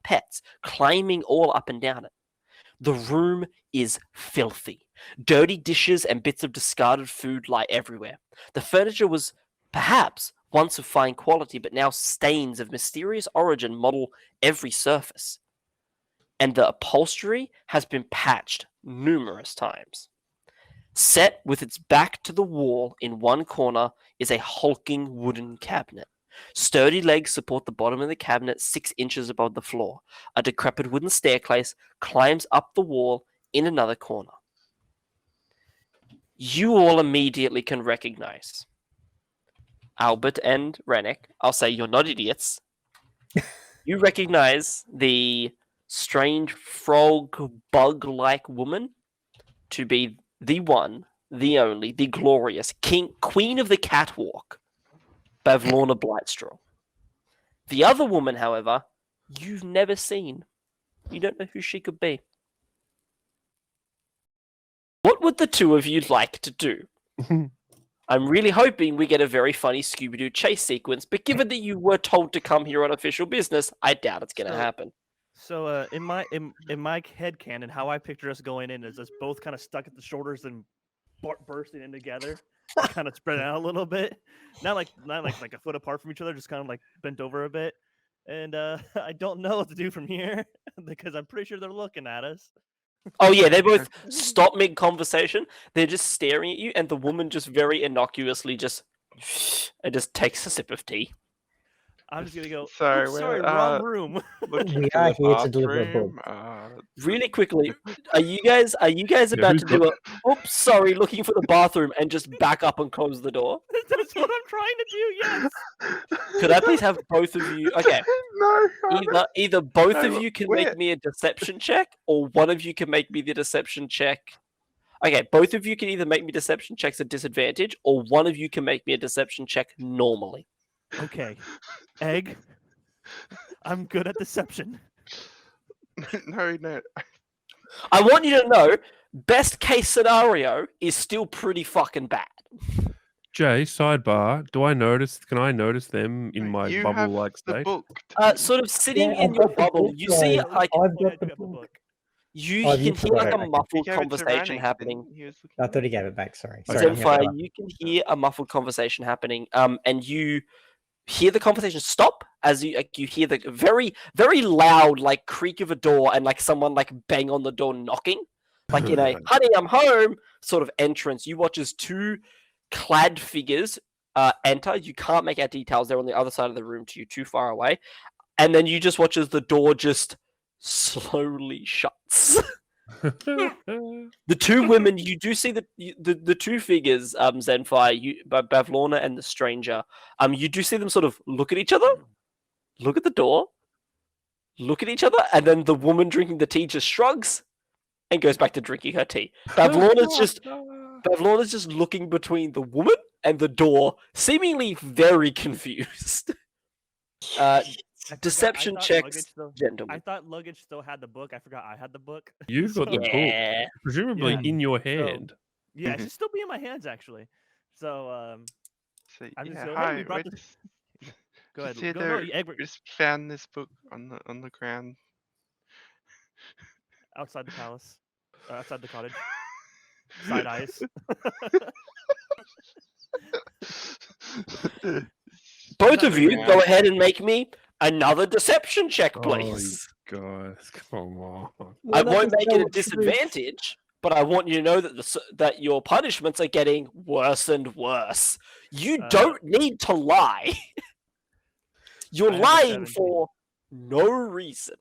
pets, climbing all up and down it. The room is filthy. Dirty dishes and bits of discarded food lie everywhere. The furniture was perhaps once of fine quality, but now stains of mysterious origin model every surface. And the upholstery has been patched numerous times. Set with its back to the wall in one corner is a hulking wooden cabinet. Sturdy legs support the bottom of the cabinet 6 inches above the floor. A decrepit wooden staircase climbs up the wall in another corner. You all immediately can recognize Albert and Rennick. I'll say you're not idiots. You recognize the strange frog bug-like woman to be the one, the only, the glorious queen of the catwalk, Bavlorna Blightstraw. The other woman, however, you've never seen. You don't know who she could be. What would the two of you like to do? I'm really hoping we get a very funny Scooby-Doo chase sequence, but given that you were told to come here on official business, I doubt it's going to happen. So in my head canon, how I picture us going in is us both kind of stuck at the shoulders and bursting in together, kind of spread out a little bit, not like a foot apart from each other, just kind of like bent over a bit. And I don't know what to do from here because I'm pretty sure they're looking at us. Oh yeah, they both stop mid-conversation. They're just staring at you, and the woman just very innocuously just takes a sip of tea. I'm just gonna go. So "Oops, sorry, we're, wrong room." Looking We for are the here to deliver a book. bathroom. Really quickly, are you guys about who's to do a oops, sorry, looking for the bathroom and just back up and close the door? That's what I'm trying to do. Yes. Could I please have both of you? Okay, No. either both of No, you can wait. make me a deception check, or one of you can make me the deception check. Okay, both of you can either make me deception checks at disadvantage, or one of you can make me a deception check normally. Okay. Egg. I'm good at deception. No. I want you to know, best case scenario is still pretty fucking bad. Jay, sidebar. Can I notice them in my You have bubble-like the state? book. Sort of sitting Yeah, in I've your got the bubble, book, you see guys. like I've Yeah, got the book. you Oh, can you hear like a forgot it. muffled He gave it to conversation Rannick, happening. didn't he? He was looking I at thought he it. gave it back. Sorry. Sorry. I'm here for Zenfire, that. you can hear a muffled conversation happening, and you hear the conversation stop as you hear the very, very loud like creak of a door and like someone like bang on the door knocking, like in a "honey, I'm home" sort of entrance. You watch as two clad figures enter. You can't make out details; they're on the other side of the room to you, too far away. And then you just watch as the door just slowly shuts. The two women, you do see the two figures, Zenfire, Bavlorna and the stranger. You do see them sort of look at each other, look at the door, look at each other, and then the woman drinking the tea just shrugs and goes back to drinking her tea. Bavlorna's just looking between the woman and the door, seemingly very confused. Deception thought checks, luggage still- gentlemen. I thought luggage still had the book. I forgot I had the book. You've got the book, Yeah. presumably Yeah. in your hand. Yeah, it should still be in my hands actually. So So, I'm just yeah, going, "Hey, hi. we brought we're this-" just, go ahead. just here Go, no, to- Egg, we just found this book on the ground. outside the palace, outside the cottage. Side eyes. Both of you, Yeah. go ahead and make me another deception check, Oh, please. guys, come on. I Well, that won't doesn't make know it a what to do. disadvantage, but I want you to know that that your punishments are getting worse and worse. You don't need to lie. You're I have a lying 17. for no reason.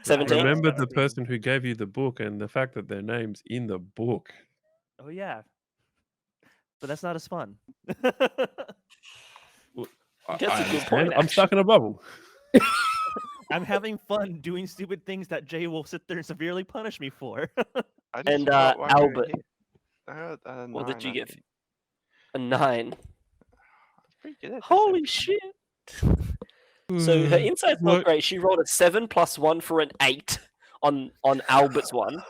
17? Remember the 17. person who gave you the book and the fact that their name's in the book. Oh yeah, but that's not as fun. That's a good point, I'm stuck in a bubble. I'm having fun doing stupid things that Jay will sit there and severely punish me for. I just And, forgot why we were Albert. here. I got a What did 9, you I get? think. A 9. Pretty good at Holy deception. shit. So her insight's not Look, great. She rolled a 7 plus 1 for an 8 on Albert's one.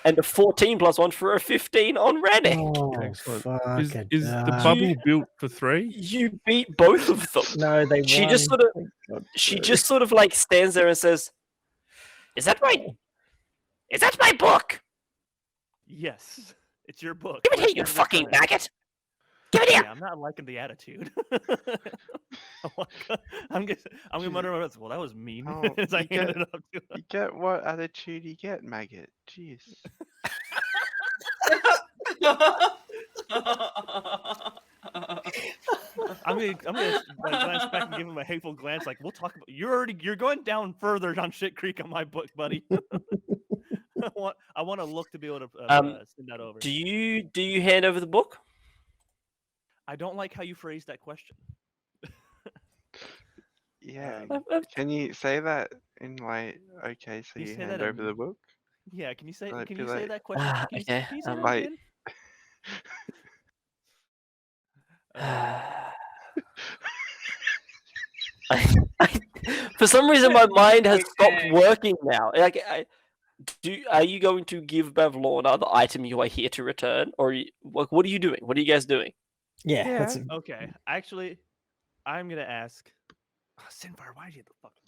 And a 14 plus 1 for a 15 on Rennick. Oh, Excellent. fuck Is it, the duh. bubble built for 3? You beat both of them. No, they She won. just sort of Thank God she for- just sort of like stands there and says, Is that my book? Yes, it's your book. Give it Where's here, you the fucking return? maggot. Give it here. Yeah, I'm not liking the attitude. I'm gonna mutter my words. Well, that was mean. Oh, As I you hand get- it up to her. You get what attitude you get, maggot. Jeez. I'm gonna like, glance back and give him a hateful glance. Like, we'll talk about. You're going down further on Shit Creek on my book, buddy. I want to look to be able to send that over. Do you hand over the book? I don't like how you phrased that question. Yeah. Um, Can you say that in like, okay, so You you say hand that over in- the book? Yeah, can you say Like, can be you say like, that question? Can you, okay, can you say that like- again? For some reason, my mind has stopped Okay. working now. Like, are you going to give Bavlorna the item you are here to return, or what are you doing? What are you guys doing? Yeah, Yeah. that's Okay, actually, I'm gonna ask. Oh, Sinfire, why did you have to fucking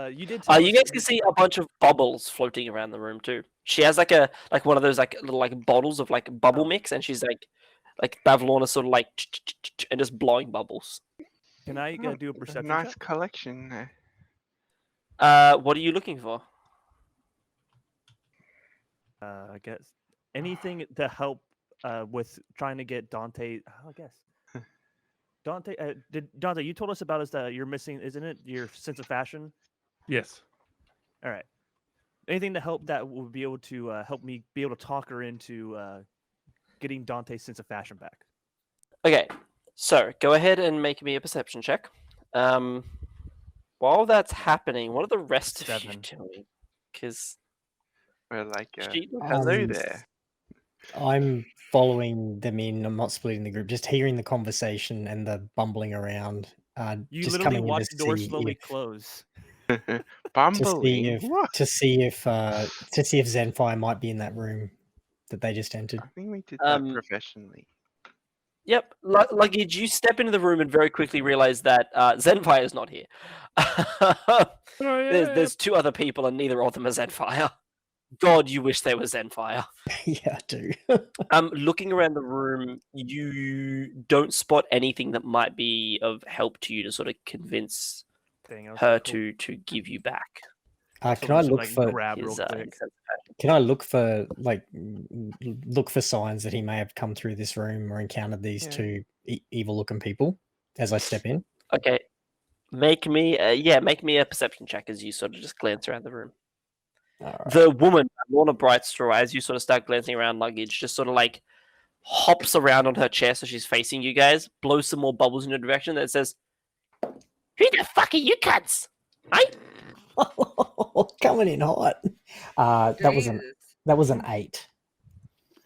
leave? You did. Tell You us- guys can see a bunch of bubbles floating around the room too. She has like one of those like little like bottles of like bubble mix, and she's like Bavlorna sort of like and just blowing bubbles. Can I Oh, do a a perception nice check? collection there. What are you looking for? I guess anything to help with trying to get Dante. I guess Dante. Dante, you told us about is that you're missing, isn't it? Your sense of fashion. Yes. All right. Anything to help that would be able to help me be able to talk her into getting Dante's sense of fashion back. Okay, so go ahead and make me a perception check. While that's happening, what are the rest of 7. you doing? Because We're like, she hello there. I'm following them in. I'm not splitting the group. Just hearing the conversation and the bumbling around. You just literally coming in watch to the door see slowly if- close. Bumbling. What? to see if Zenfire might be in that room that they just entered. I think we did that Um, professionally. Yep, luggage. You step into the room and very quickly realize that Zenfire is not here. There's two other people, and neither of them are Zenfire. God, you wish they were Zenfire. Yeah, I do. Looking around the room, you don't spot anything that might be of help to you to sort of convince Thing. her to give you back. Can I look like, for? grab His, real quick? his sense of fashion. Can I look for look for signs that he may have come through this room or encountered these Yeah. two evil-looking people as I step in? Okay, make me a perception check as you sort of just glance around the room. All right. The woman, Lorna Brightstraw, as you sort of start glancing around luggage, just sort of like hops around on her chair so she's facing you guys, blows some more bubbles in your direction that says, "Who the fuck are you cunts? Coming in hot. That was an 8.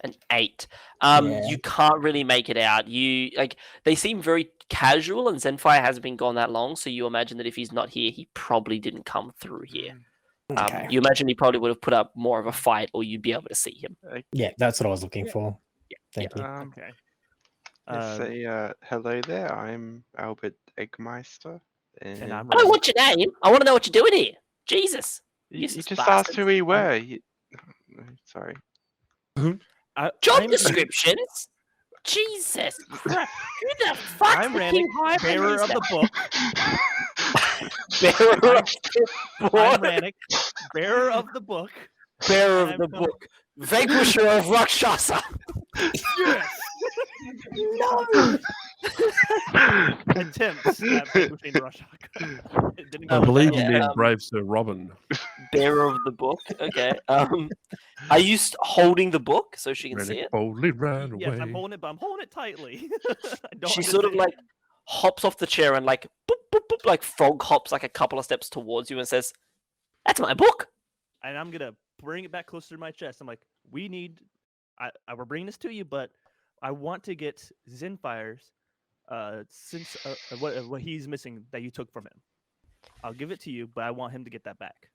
An 8. Yeah. You can't really make it out. You like they seem very casual, and Zenfire hasn't been gone that long, so you imagine that if he's not here, he probably didn't come through here. Okay. You imagine he probably would have put up more of a fight, or you'd be able to see him. Yeah, that's what I was looking for. Yeah, Thank you. Okay. Let's say hello there. I'm Albert Eggmeister. And I'm I don't want your name. I want to know what you're doing here. Jesus. You useless just asked who bastards. we were. Sorry. Job I'm- descriptions. Jesus Christ. Who the fuck? I'm Rannick, bearer of the book. Bearer of the I'm book. Rannick, bearer of the book. Bearer and of the I'm coming- book. Vanquisher of Rakshasa. Yes. No. attempts at vanquishing Rorschach. It didn't I go believe well. you mean Brave Sir Robin. Bearer of the book. Okay. Are you holding the book so she can Ran see it it? boldly ran Yes, away. I'm holding it, but I'm holding it tightly. I don't She sort of understand. like hops off the chair and like boop, boop, boop, like frog hops like a couple of steps towards you and says, "That's my book." And I'm gonna bring it back closer to my chest. I'm like, we need. We're bringing this to you, but I want to get Zenfire's since what he's missing that you took from him. I'll give it to you, but I want him to get that back.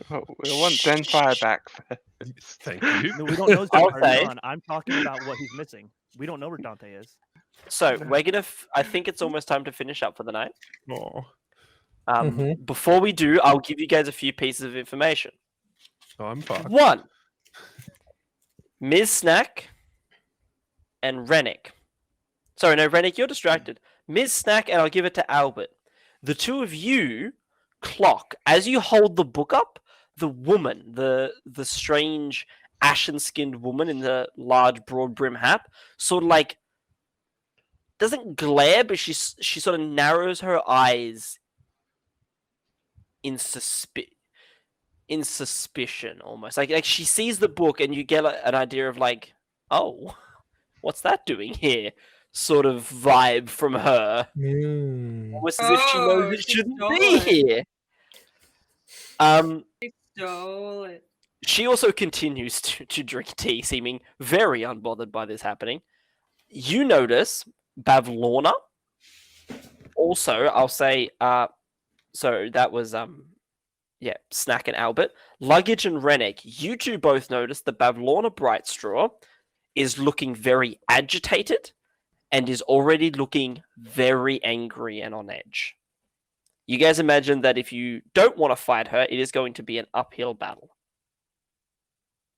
Oh, we want Zenfire back first. Thank you. No, we don't know I'll Zenfire's say- gone. I'm talking about what he's missing. We don't know where Dante is. So we're gonna. I think it's almost time to finish up for the night. Oh, Before we do, I'll give you guys a few pieces of information. I'm fucked. One, Ms. Snack and Rennick. Sorry, no, Rennick, you're distracted. Ms. Snack, and I'll give it to Albert. The two of you clock as you hold the book up. The woman, the strange ashen-skinned woman in the large, broad brim hat, sort of like doesn't glare, but she sort of narrows her eyes in suspicion, almost like she sees the book, and you get an idea of like, oh, what's that doing here? Sort of vibe from her. Almost as if she knows Oh, it she shouldn't stole be it. here. She stole it. She also continues to drink tea, seeming very unbothered by this happening. You notice Bavlorna. Also, I'll say, so that was Snack and Albert. Luggage and Rennick, you two both notice that Bavlorna Brightstraw is looking very agitated and is already looking very angry and on edge. You guys imagine that if you don't want to fight her, it is going to be an uphill battle.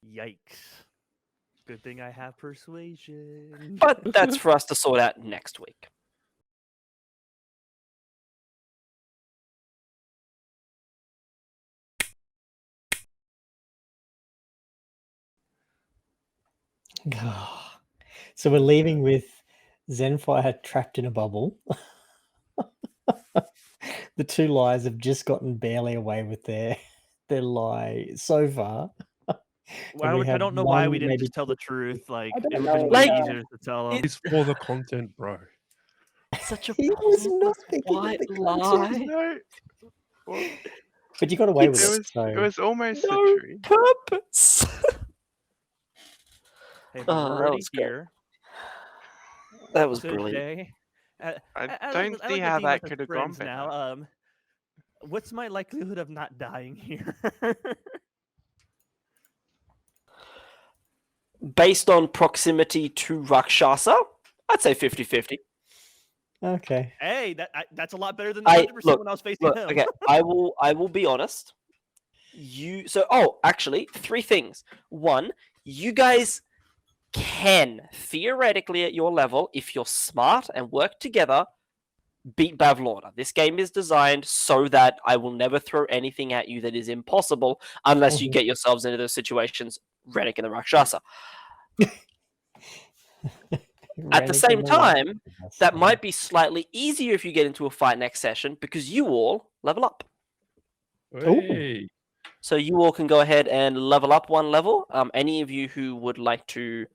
Yikes! Good thing I have persuasion. But that's for us to sort out next week. So we're leaving with Zenfire trapped in a bubble. The two lies have just gotten barely away with their lie so far. Well, we I have don't know why we one, didn't maybe just tell the two- truth. Like I don't it would have been know. way Like, easier to tell him. It's for the content, bro. Such a He was not pointless thinking of white the lie. content. No. Well, But you got away with it it. was So it was almost No the truth. purpose. Hey, but Oh, we're that already was great. here That was brilliant. today. I don't see how that could have gone better. now. What's my likelihood of not dying here? Based on proximity to Rakshasa, I'd say 50-50. okay. Hey, that's a lot better than I- 100% look, when I was facing Look, him. okay, I will be honest. Actually, three things. One, you guys can theoretically at your level, if you're smart and work together, beat Bavlorna. This game is designed so that I will never throw anything at you that is impossible unless you Mhm. get yourselves into those situations, Rennick and the Rakshasa. At the Rennick same and the Lion. time, that might be slightly easier if you get into a fight next session because you all level up. Hey. So you all can go ahead and level up one level. Any of you who would like to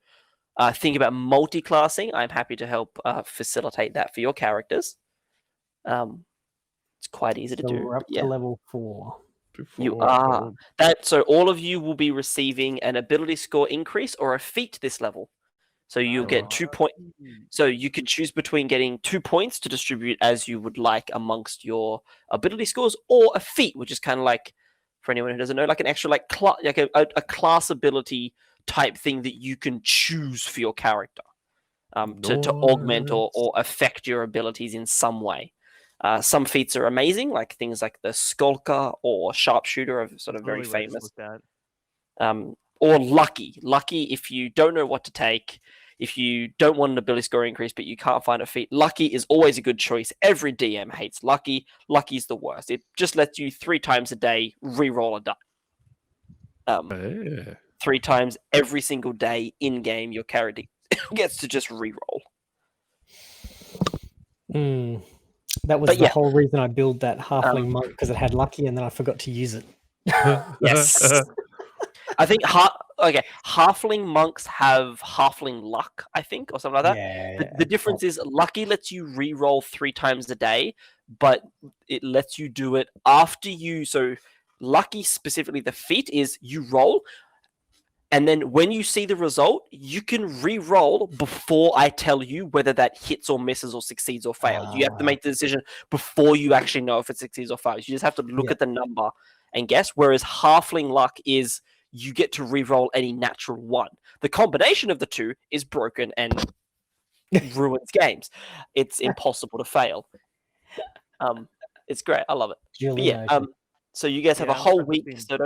think about multi-classing, I'm happy to help facilitate that for your characters. It's quite easy to So do. we're up Yeah, to level 4. you Before are. gold. So all of you will be receiving an ability score increase or a feat this level. So you'll get 2 points. So you can choose between getting 2 points to distribute as you would like amongst your ability scores, or a feat, which is kind of like, for anyone who doesn't know, like an extra like a class ability type thing that you can choose for your character to augment or affect your abilities in some way. Some feats are amazing, like things like the Skulker or Sharpshooter are sort of very Totally what I just famous. looked at. Or Lucky. Lucky, if you don't know what to take, if you don't want an ability score increase, but you can't find a feat, Lucky is always a good choice. Every DM hates Lucky. Lucky's the worst. It just lets you 3 times a day re-roll a die. Yeah. 3 times every single day in game, your character gets to just re-roll. Mm. That was But the yeah. whole reason I built that halfling Um, monk, because it had lucky, and then I forgot to use it. Yes. I think halfling monks have halfling luck, I think, or something like that. Yeah. The difference is lucky lets you re-roll 3 times a day, but it lets you do it after you. So lucky, specifically the feat, is you roll, and then when you see the result, you can re-roll before I tell you whether that hits or misses or succeeds or fails. You have to make the decision before you actually know if it succeeds or fails. You just have to look Yeah. at the number and guess. Whereas halfling luck is you get to re-roll any natural one. The combination of the two is broken and ruins games. It's impossible to fail. It's great. I love it. But Duly yeah, noted. so you guys have Yeah, a whole I've week, seen- so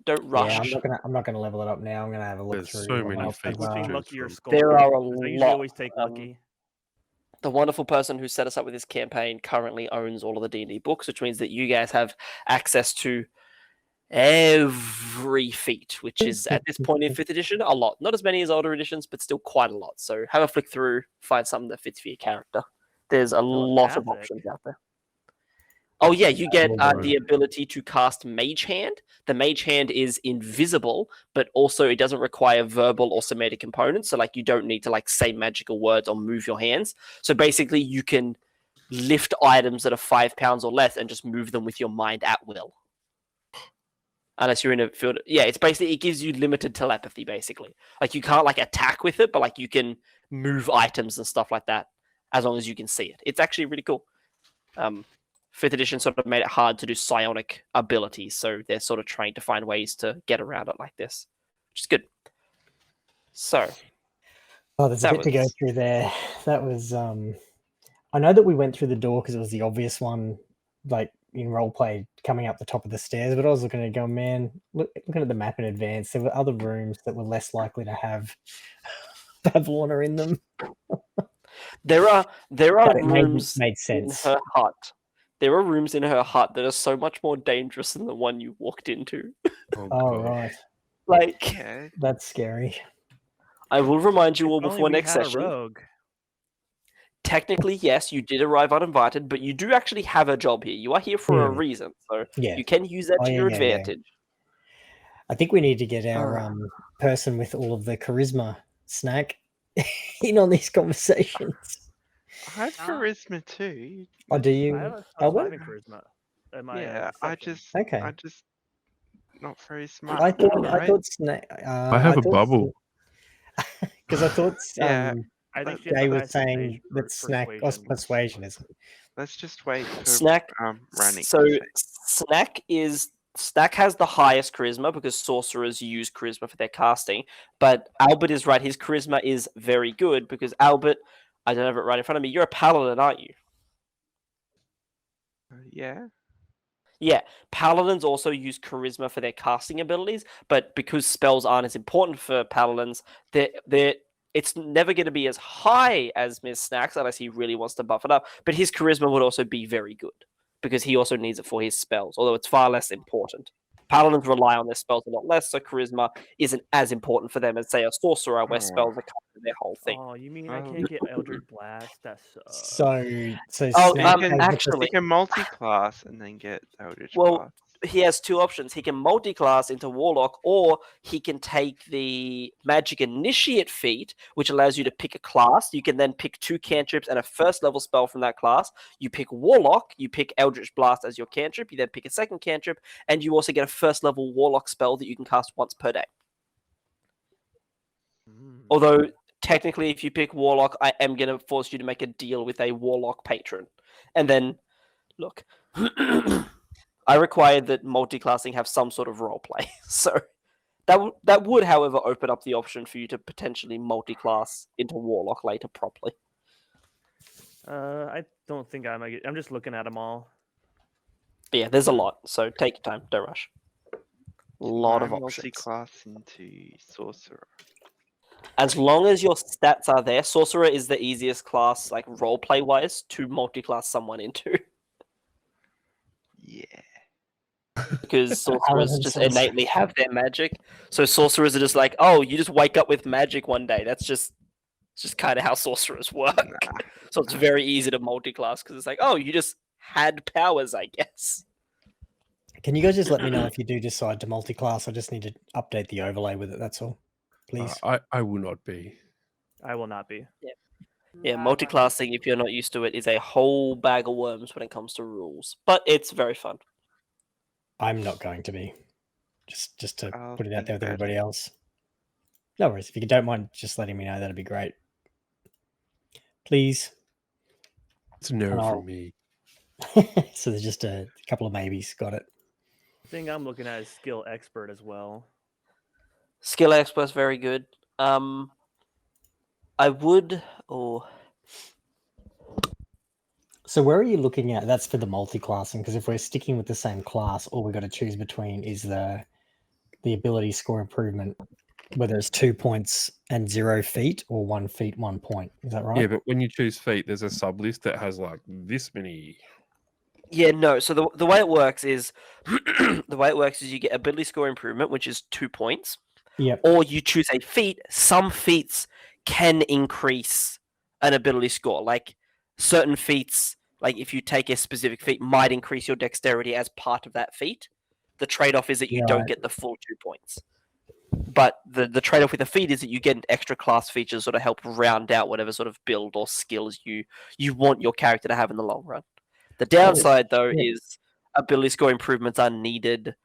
don't rush. Yeah, I'm not gonna level it up now. I'm gonna have a look There's through. so what many else feats there to are. between choose lucky or from. skulker. There are a 'cause I usually lot. always take lucky. The wonderful person who set us up with this campaign currently owns all of the D&D books, which means that you guys have access to every feat, which is at this point in 5th edition a lot. Not as many as older editions, but still quite a lot. So have a flick through, find something that fits for your character. There's a lot of Telepathic. options out there. Oh yeah, you get Right. the ability to cast Mage Hand. The Mage Hand is invisible, but also it doesn't require verbal or somatic components. So like you don't need to like say magical words or move your hands. So basically, you can lift items that are 5 pounds or less and just move them with your mind at will. Unless you're in a field, yeah, it's basically, it gives you limited telepathy. Basically, like you can't like attack with it, but like you can move items and stuff like that as long as you can see it. It's actually really cool. 5th edition sort of made it hard to do psionic abilities, so they're sort of trying to find ways to get around it like this, which is good. So, Oh, there's a That bit to go was- through there. That was I know that we went through the door because it was the obvious one, like in roleplay coming up the top of the stairs, but I was looking at it going, man, looking at the map in advance, there were other rooms that were less likely to have Pavlorna in them. there are But it rooms made in sense. her hut. There are rooms in her hut that are so much more dangerous than the one you walked into. Oh, God. right. Like, Yeah. That's scary. I will remind you all If only before we next had a session. rogue. Technically, yes, you did arrive uninvited, but you do actually have a job here. You are here for a reason, so Yeah. you can use that Oh, to yeah, your yeah, yeah. advantage. I think we need to get our Ah. person with all of the charisma snack in on these conversations. I have charisma too. Oh, do you? I have a Albert? +5 in charisma. My, Yeah, I deception. just, Okay. not very smart. I thought right? Snack. I have a bubble. Because I thought Yeah. I think she Jay has the was highest saying per- that Snack persuasion is. Let's just wait for Snack. Rannick So to say. Snack has the highest charisma because sorcerers use charisma for their casting. But Albert is right; his charisma is very good because Albert, I don't have it right in front of me. You're a paladin, aren't you? Yeah. Yeah, paladins also use charisma for their casting abilities, but because spells aren't as important for paladins, it's never going to be as high as Miss Snacks unless he really wants to buff it up. But his charisma would also be very good because he also needs it for his spells, although it's far less important. Paladins rely on their spells a lot less, so charisma isn't as important for them as, say, a sorcerer where spells are kind of their whole thing. Oh, you mean I Oh. can't get Eldritch Blast? That sucks. So Oh, Snack You can- has actually- You can multi-class and then get Eldritch Well, Blast. he has 2 options. He can multi-class into Warlock, or he can take the Magic Initiate feat, which allows you to pick a class. You can then pick 2 cantrips and a first-level spell from that class. You pick Warlock, you pick Eldritch Blast as your cantrip, you then pick a second cantrip, and you also get a first-level Warlock spell that you can cast once per day. Although, technically, if you pick Warlock, I am going to force you to make a deal with a Warlock patron. And then, look... I required that multi-classing have some sort of roleplay, so that would, however, open up the option for you to potentially multi-class into Warlock later properly. I don't think I might get. I'm just looking at them all. But yeah, there's a lot, so take your time, don't rush. A lot of Can I options. multi-class into Sorcerer. As long as your stats are there, Sorcerer is the easiest class, like roleplay-wise, to multi-class someone into. Yeah. Because sorcerers Paladin just sorcerer. innately have their magic. So sorcerers are just like, oh, you just wake up with magic one day. That's just It's just kind of how sorcerers work. Nah. So it's very easy to multi-class because it's like, oh, you just had powers, I guess. Can you guys just let me know if you do decide to multi-class? I just need to update the overlay with it. That's all, please. I will not be. I will not be. Yeah, Nah, multi-classing, if you're not used to it, is a whole bag of worms when it comes to rules. But it's very fun. I'm not going to be. Just to I'll put it out think there with about everybody it. else. No worries. If you don't mind just letting me know, that'd be great. Please. It's a no And I'll- from me. So there's just a couple of maybes. Got it. Thing I'm looking at is skill expert as well. Skill expert's very good. I would, or So where are you looking at? That's for the multi-classing, because if we're sticking with the same class, all we've got to choose between is the ability score improvement, whether it's 2 points and 0 feet or 1 feet, 1 point. Is that right? Yeah, but when you choose feet, there's a sub list that has like this many. yeah, no. So the way it works is you get ability score improvement, which is 2 points, Yep. or you choose a feat. Some feats can increase an ability score. Like certain feats, like if you take a specific feat, might increase your dexterity as part of that feat. The trade-off is that you don't Right. get the full 2 points. But the trade-off with a feat is that you get extra class features sort of help round out whatever sort of build or skills you want your character to have in the long run. The downside, though, Yeah. is ability score improvements are needed.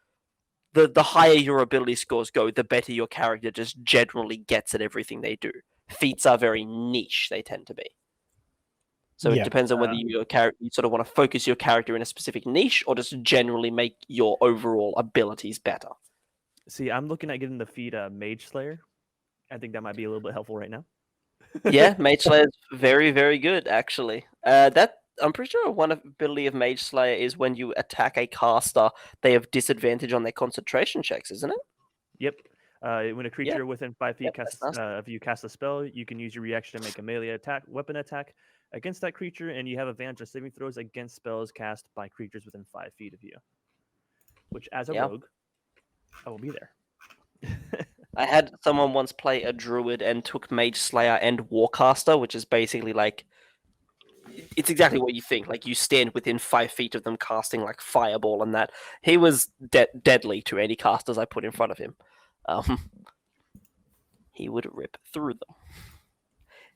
The higher your ability scores go, the better your character just generally gets at everything they do. Feats are very niche; they tend to be. So Yeah. it depends on whether you sort of want to focus your character in a specific niche, or just generally make your overall abilities better. See, I'm looking at getting the feat Mage Slayer. I think that might be a little bit helpful right now. Yeah, Mage Slayer is very, very good, actually. That I'm pretty sure one ability of Mage Slayer is when you attack a caster, they have disadvantage on their concentration checks, isn't it? Yep. When a creature within 5 feet Yep, that's nice. of you casts a spell, you can use your reaction to make a melee weapon attack against that creature, and you have advantage on saving throws against spells cast by creatures within 5 feet of you. Which, as a Yeah. rogue, I will be there. I had someone once play a druid and took Mage Slayer and Warcaster, which is basically like it's exactly what you think. Like you stand within 5 feet of them casting like fireball and that. He was deadly to any casters I put in front of him. He would rip through them.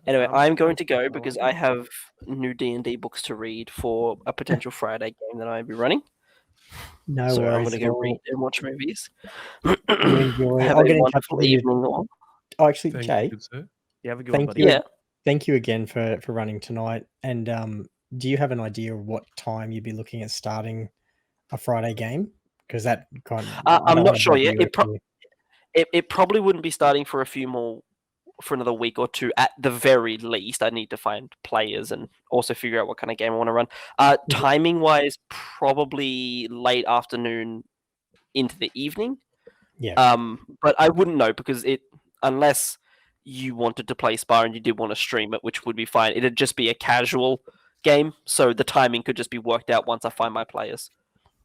Anyway, I'm going to go because I have new D&D books to read for a potential Friday game that I'll be running. No So I'm worries. going to go read and watch movies. You enjoy. Have I'll a get in touch wonderful with you. evening, all. Oh, actually, Thank Jay, you, good sir. You have a good one, thank buddy. you. Yeah. Thank you again for running tonight. And do you have an idea of what time you'd be looking at starting a Friday game? Because that kind of, I'm not sure yet. It probably wouldn't be starting for for another week or two at the very least. I need to find players and also figure out what kind of game I want to run. Timing wise, probably late afternoon into the evening. Yeah. But I wouldn't know because unless you wanted to play Spire and you did want to stream it, which would be fine. It'd just be a casual game, so the timing could just be worked out once I find my players.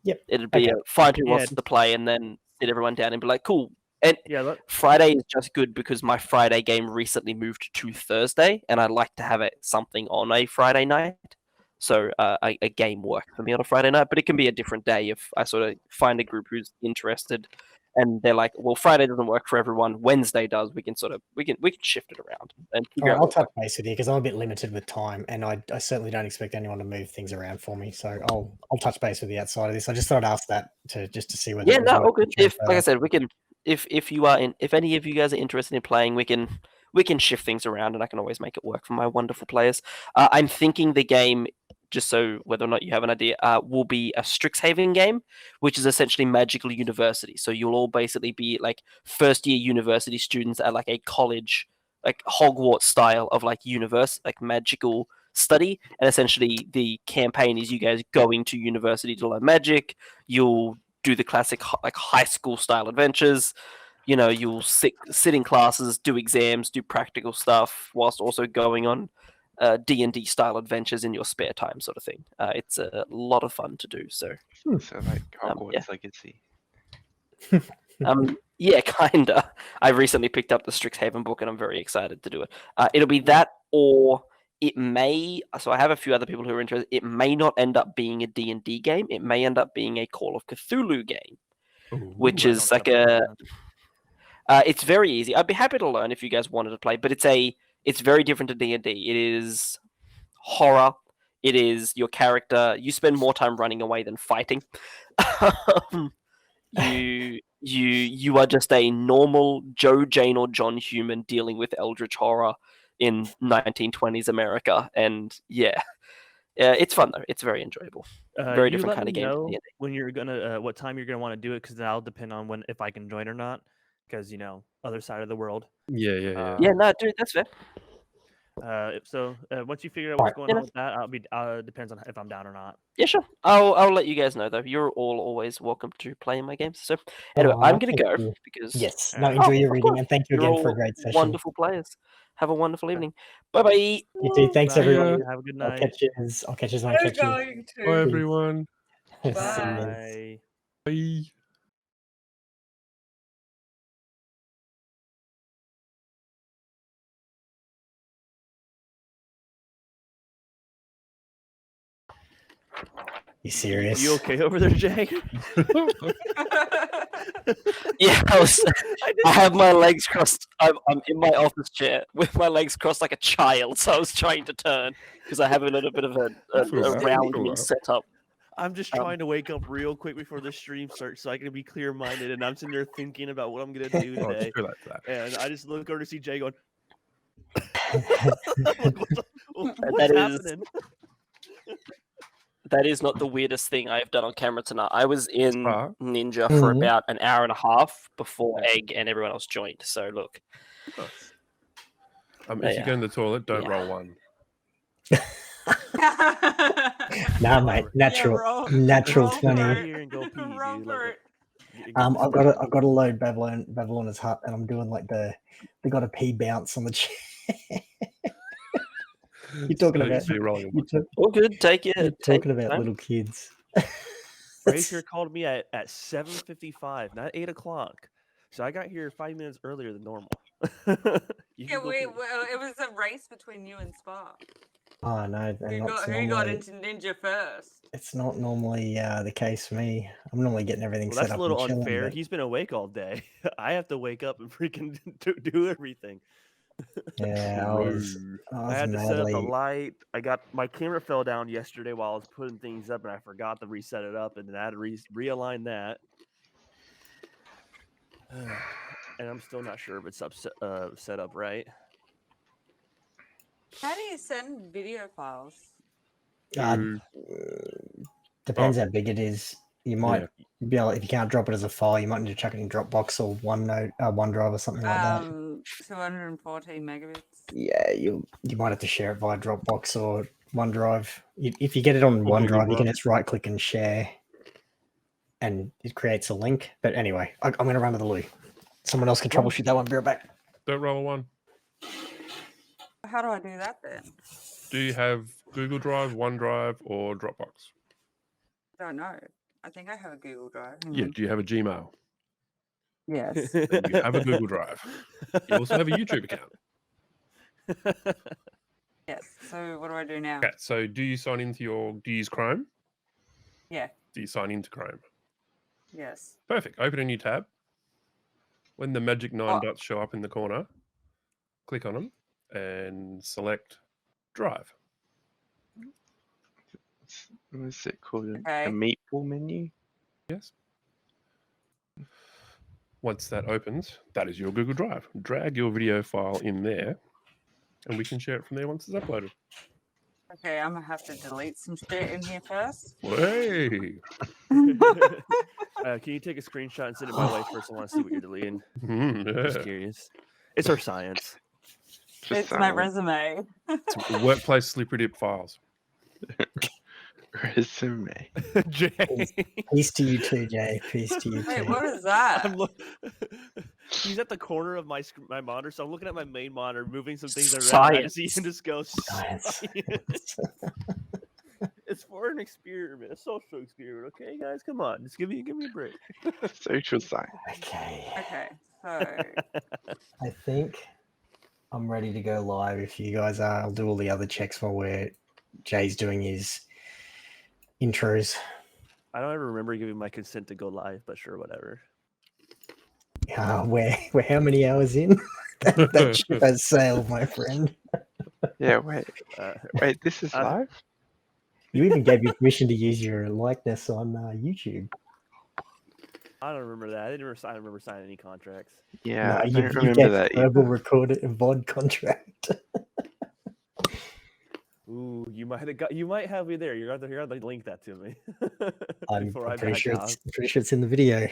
Yep. It'd be Okay. find who Yeah, wants to play and then sit everyone down and be like, cool. And Yeah, Friday is just good because my Friday game recently moved to Thursday, and I like to have something on a Friday night. So a game works for me on a Friday night, but it can be a different day if I sort of find a group who's interested, and they're like, "Well, Friday doesn't work for everyone. Wednesday does." We can shift it around and figure out. I'll touch base with you because I'm a bit limited with time, and I certainly don't expect anyone to move things around for me. So I'll touch base with you outside of this. I just thought I'd ask that to see whether. Yeah, it was no, worth all good. going If, like I further. said, we can. If any of you guys are interested in playing, we can shift things around, and I can always make it work for my wonderful players. I'm thinking the game, just so whether or not you have an idea, will be a Strixhaven game, which is essentially magical university. So you'll all basically be like first year university students at like a college, like Hogwarts style of like like magical study, and essentially the campaign is you guys going to university to learn magic. You'll do the classic like high school style adventures. You know, you'll sit in classes, do exams, do practical stuff, whilst also going on D&D style adventures in your spare time, sort of thing. It's a lot of fun to do. So, So like Hogwarts yeah. Legacy. Yeah, kinda. I recently picked up the Strixhaven book, and I'm very excited to do it. It'll be that, or it may. So I have a few other people who are interested. It may not end up being a D&D game. It may end up being a Call of Cthulhu game, which Ooh. is like a. It's very easy. I'd be happy to learn if you guys wanted to play, but it's very different to D&D. It is horror. It is your character. You spend more time running away than fighting. You are just a normal Joe, Jane, or John human dealing with eldritch horror in 1920s America, and yeah, it's fun though. It's very enjoyable. Very You different let kind me of game. know when you're gonna, what time you're gonna want to do it, because that'll depend on when if I can join or not. Because other side of the world. Yeah. Yeah, no, dude, that's fair. So once you figure out what's Alright. going on with that, I'll be depends on if I'm down or not. Yeah, sure. I'll let you guys know though. You're all always welcome to play in my games. So anyway, I'm gonna thank go you. because Yes. Oh, No, enjoy your of reading, course, and thank you you're again for a all great session. wonderful players. Have a wonderful evening. Bye bye. You too. Thanks, Bye, everyone. Have a good I'll night. catch you. I'll catch you when I I'm catch you. going Bye, to. everyone. See you. Bye. Bye. You serious? You okay over there, Jay? Yeah, I have my legs crossed. I'm in my office chair with my legs crossed like a child. So I was trying to turn because I have a little bit of I feel a that. round Feel me that. set up. I'm just trying to wake up real quick before the stream starts so I can be clear minded, and I'm sitting there thinking about what I'm gonna do Oh, today. it's too late for that. And I just look over to see Jay going, what's That is happening? that is not the weirdest thing I've done on camera tonight. I was in Spa. Ninja for Mhm. about an hour and a half before Egg and everyone else joined. So look, Nice. If you Yeah. go in the toilet, don't Yeah. roll one. Nah, mate. Natural. roll- Natural roll 20. for Right it. here and go pee, Roll dude. for Like, it. I've got to load Babylon's hut, and I'm doing like they got a pee bounce on the chair. You're talking So- about so you're rolling you're, one. ta- all good. Take it. you're Take talking about time. little kids. Brazier called me at 7:55, not 8 o'clock. So I got here 5 minutes earlier than normal. You Yeah, can go wait, pee. well, it was a race between you and Spark. Oh no, and Who that's got normally into Ninja first? it's not normally the case for me. I'm normally getting everything Well, set that's a up little and chilling. unfair. But He's been awake all day. I have to wake up and freaking do everything. yeah, True. I I was had to set up the madly. light. My camera fell down yesterday while I was putting things up, and I forgot to reset it up, and then I had to realign that. And I'm still not sure if it's set up right. How do you send video files? To- Depends how big it is. You might be able, if you can't drop it as a file, you might need to chuck it in Dropbox or OneDrive or something like that. 214 megabits. Yeah, you might have to share it via Dropbox or OneDrive. If you get it on Or Google OneDrive, you can Drive. just right click and share, and it creates a link. But anyway, I'm going to run to the loo. Someone else can troubleshoot that one. Be right back. Don't roll a one. How do I do that then? Do you have Google Drive, OneDrive, or Dropbox? I don't know. I think I have a Google Drive. Hang Yeah. on. Do you have a Gmail? Yes. Then you have a Google Drive. You also have a YouTube account. Yes. So what do I do now? Okay. So do you sign into do you use Chrome? Yeah. Do you sign into Chrome? Yes. Perfect. Open a new tab. When the magic 9 Oh. dots show up in the corner, click on them and select Drive. What is it called? Okay. A meatball menu? Yes. Once that opens, that is your Google Drive. Drag your video file in there, and we can share it from there once it's uploaded. Okay, I'm gonna have to delete some shit in here first. Hey! Can you take a screenshot and send it my way first? I want to see what you're deleting. Just Yeah. curious. It's our science. Just It's my resume. It's workplace slippery dip files. resume. Jay. Peace to you too, Jay. Peace to you too. Wait, what is that? He's at the corner of my monitor, so I'm looking at my main monitor, moving some things around. I just see him just go. Science. It's It's for an experiment, a social experiment. Okay, guys, come on, just give me a break. Social science. Okay. Okay, so I think I'm ready to go live. If you guys are, I'll do all the other checks while Jay's doing his intros. I don't ever remember giving my consent to go live, but sure, whatever. We're how many hours in? that ship has sailed, my friend. Yeah, wait, Uh, this is I- live? You even gave me permission to use your likeness on YouTube. I don't remember that. I remember signing any contracts. Yeah, No, I you don't remember gave that verbal either. recorded VOD contract. Ooh, you might have me there. You're gonna link that to me. I'm before I pretty back sure out. it's in the video.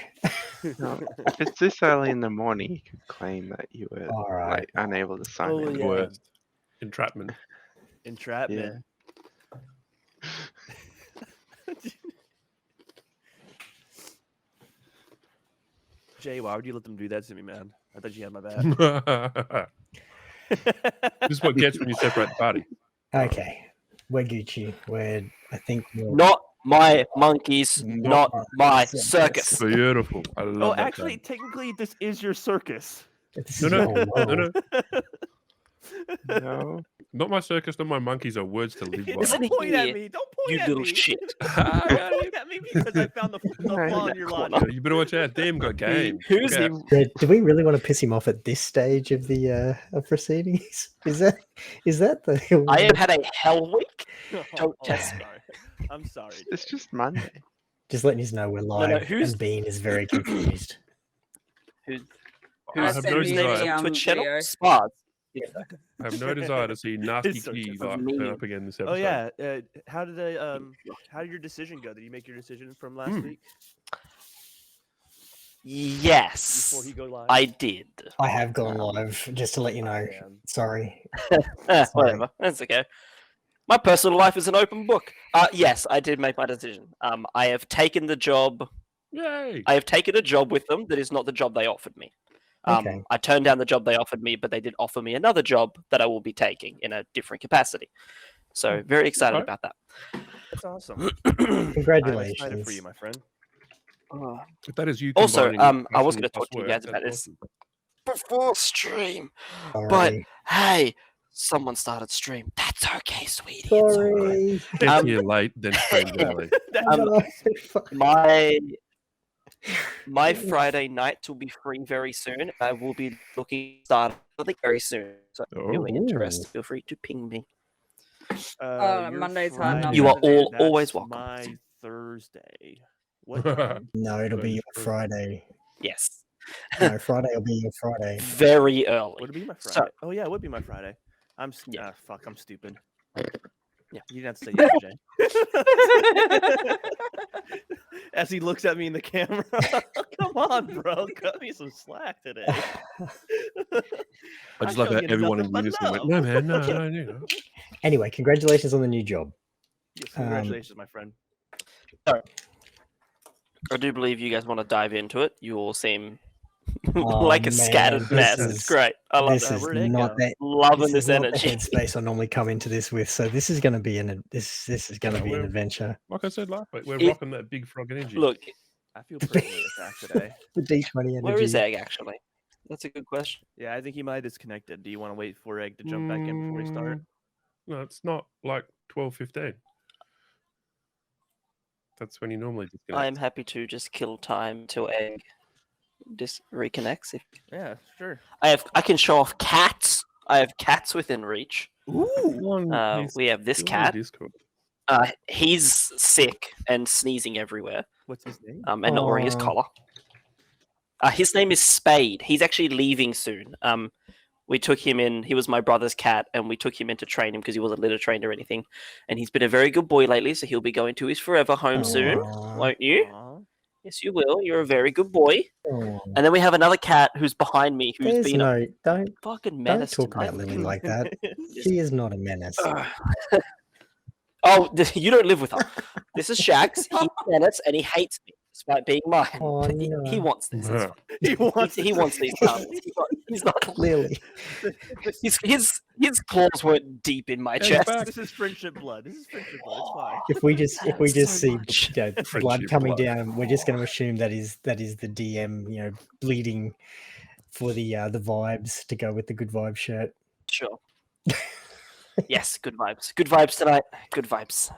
No, if it's this early in the morning, you could claim that you were All right. like unable to sign Oh, it. yeah. Worst. Entrapment. Entrapment. Jay, why would you let them do that to me, man? I thought you had my back. This is what gets when you separate the party. Okay, we're Gucci. I think we're Not my monkeys, not my circus. circus. Beautiful. I love Oh, that. actually, technically, this is your circus. This No, is no, your whole no, world. no. No, Not my circus, not my monkeys are words to live by. Listen Don't point at here, me. Don't point You at little me. shit. I Don't got it. point at me because I found the No, flaw in that your corner. logic. You better watch out. Damn, got game. Who's Look out. in? Do we really want to piss him off at this stage of the of proceedings? Is that the? I have had a hell week. Oh, Don't I'm test sorry. I'm sorry. it's just Monday. Just letting you know we're no, live. who's- And Bean is very confused. Who's I Who's have send no me name the, is desire. on Twitch channel? video. Spars. I have no desire to see nasty It's so Key different. turn up again this episode. Oh yeah. How did how did your decision go? Did you make your decision from last week Yes, before he go live? I did. I have gone live, just to let you know. Damn. Sorry. Whatever, that's okay. My personal life is an open book. Yes, I did make my decision. I have taken the job. Yay! I have taken a job with them that is not the job they offered me. Okay. I turned down the job they offered me, but they did offer me another job that I will be taking in a different capacity. So very excited Okay. about that. That's awesome. I'm Congratulations. excited for you, my friend. If that is you. Also, combining I was passion going to plus talk to you work, guys that's about this awesome. before stream, Sorry. but hey, someone started stream. That's okay, sweetie. It's all good. Sorry. Get here late, then stream early. That's Um, No, My Friday nights will be free very soon. I will be looking to start something very soon. So if you're Oh. interested, feel free to ping me. Your Monday's hard Friday, enough You are as it is. all always that's welcome. My Thursday. What time? no, it'll be That is your true. Friday. Yes, No, Friday will be your Friday. very early. Would it be my So- Friday? Oh yeah, it would be my Friday. Yeah. Fuck, I'm stupid. Yeah. You didn't have to say yes, Jay. As he looks at me in the camera. Come on, bro. Cut me some slack today. I just love show how you everyone in nothing but unison went, no. no, man, no, you know. Anyway, congratulations on the new job. Yes, congratulations, my friend. I do believe you guys want to dive into it. You all seem Oh, like a man, scattered this mess. is- It's great. I love This that. is Where'd it not go? that. Loving This this is not the energy. headspace I normally come into this with. So this is going to be this is going to be an Well, adventure. Like I said last week, we're It- rocking that big frog energy. Look, I feel personally attacked today. The D20 energy. where is Egg actually? That's a good question. Yeah, I think he might have disconnected. Do you want to wait for Egg to jump back in before we start? No, it's not like 12:15. That's when he normally disconnects. I am happy to just kill time till Egg reconnects. If Yeah, sure. I can show off cats. I have cats within reach. Ooh. We have this Still on cat. Discord. He's sick and sneezing everywhere. What's his name? And not wearing his Aw. collar. His name is Spade. He's actually leaving soon. We took him in. He was my brother's cat, and we took him in to train him because he wasn't litter trained or anything. And he's been a very good boy lately, so he'll be going to his forever home soon, Aw. won't you? Aw. Yes, you will. You're a very good boy. Oh, And then we have another cat who's behind me, who's there's been a no don't fucking don't menace. talk tonight. about Lily like that. She is not a menace. Oh, you don't live with her. This is Shax. He's a menace, and he hates me. despite being mine. Oh, He no. wants this. It's Yeah. fine. He wants. He wants these cards. He's not. Clearly. His claws weren't deep in my He's chest. back. This is friendship blood. This is friendship blood. It's fine. If we just So see much. blood Friendship coming blood. down, we're just going to assume that is the DM, bleeding for the vibes to go with the good vibe shirt. Sure. Yes, good vibes. Good vibes tonight. Good vibes.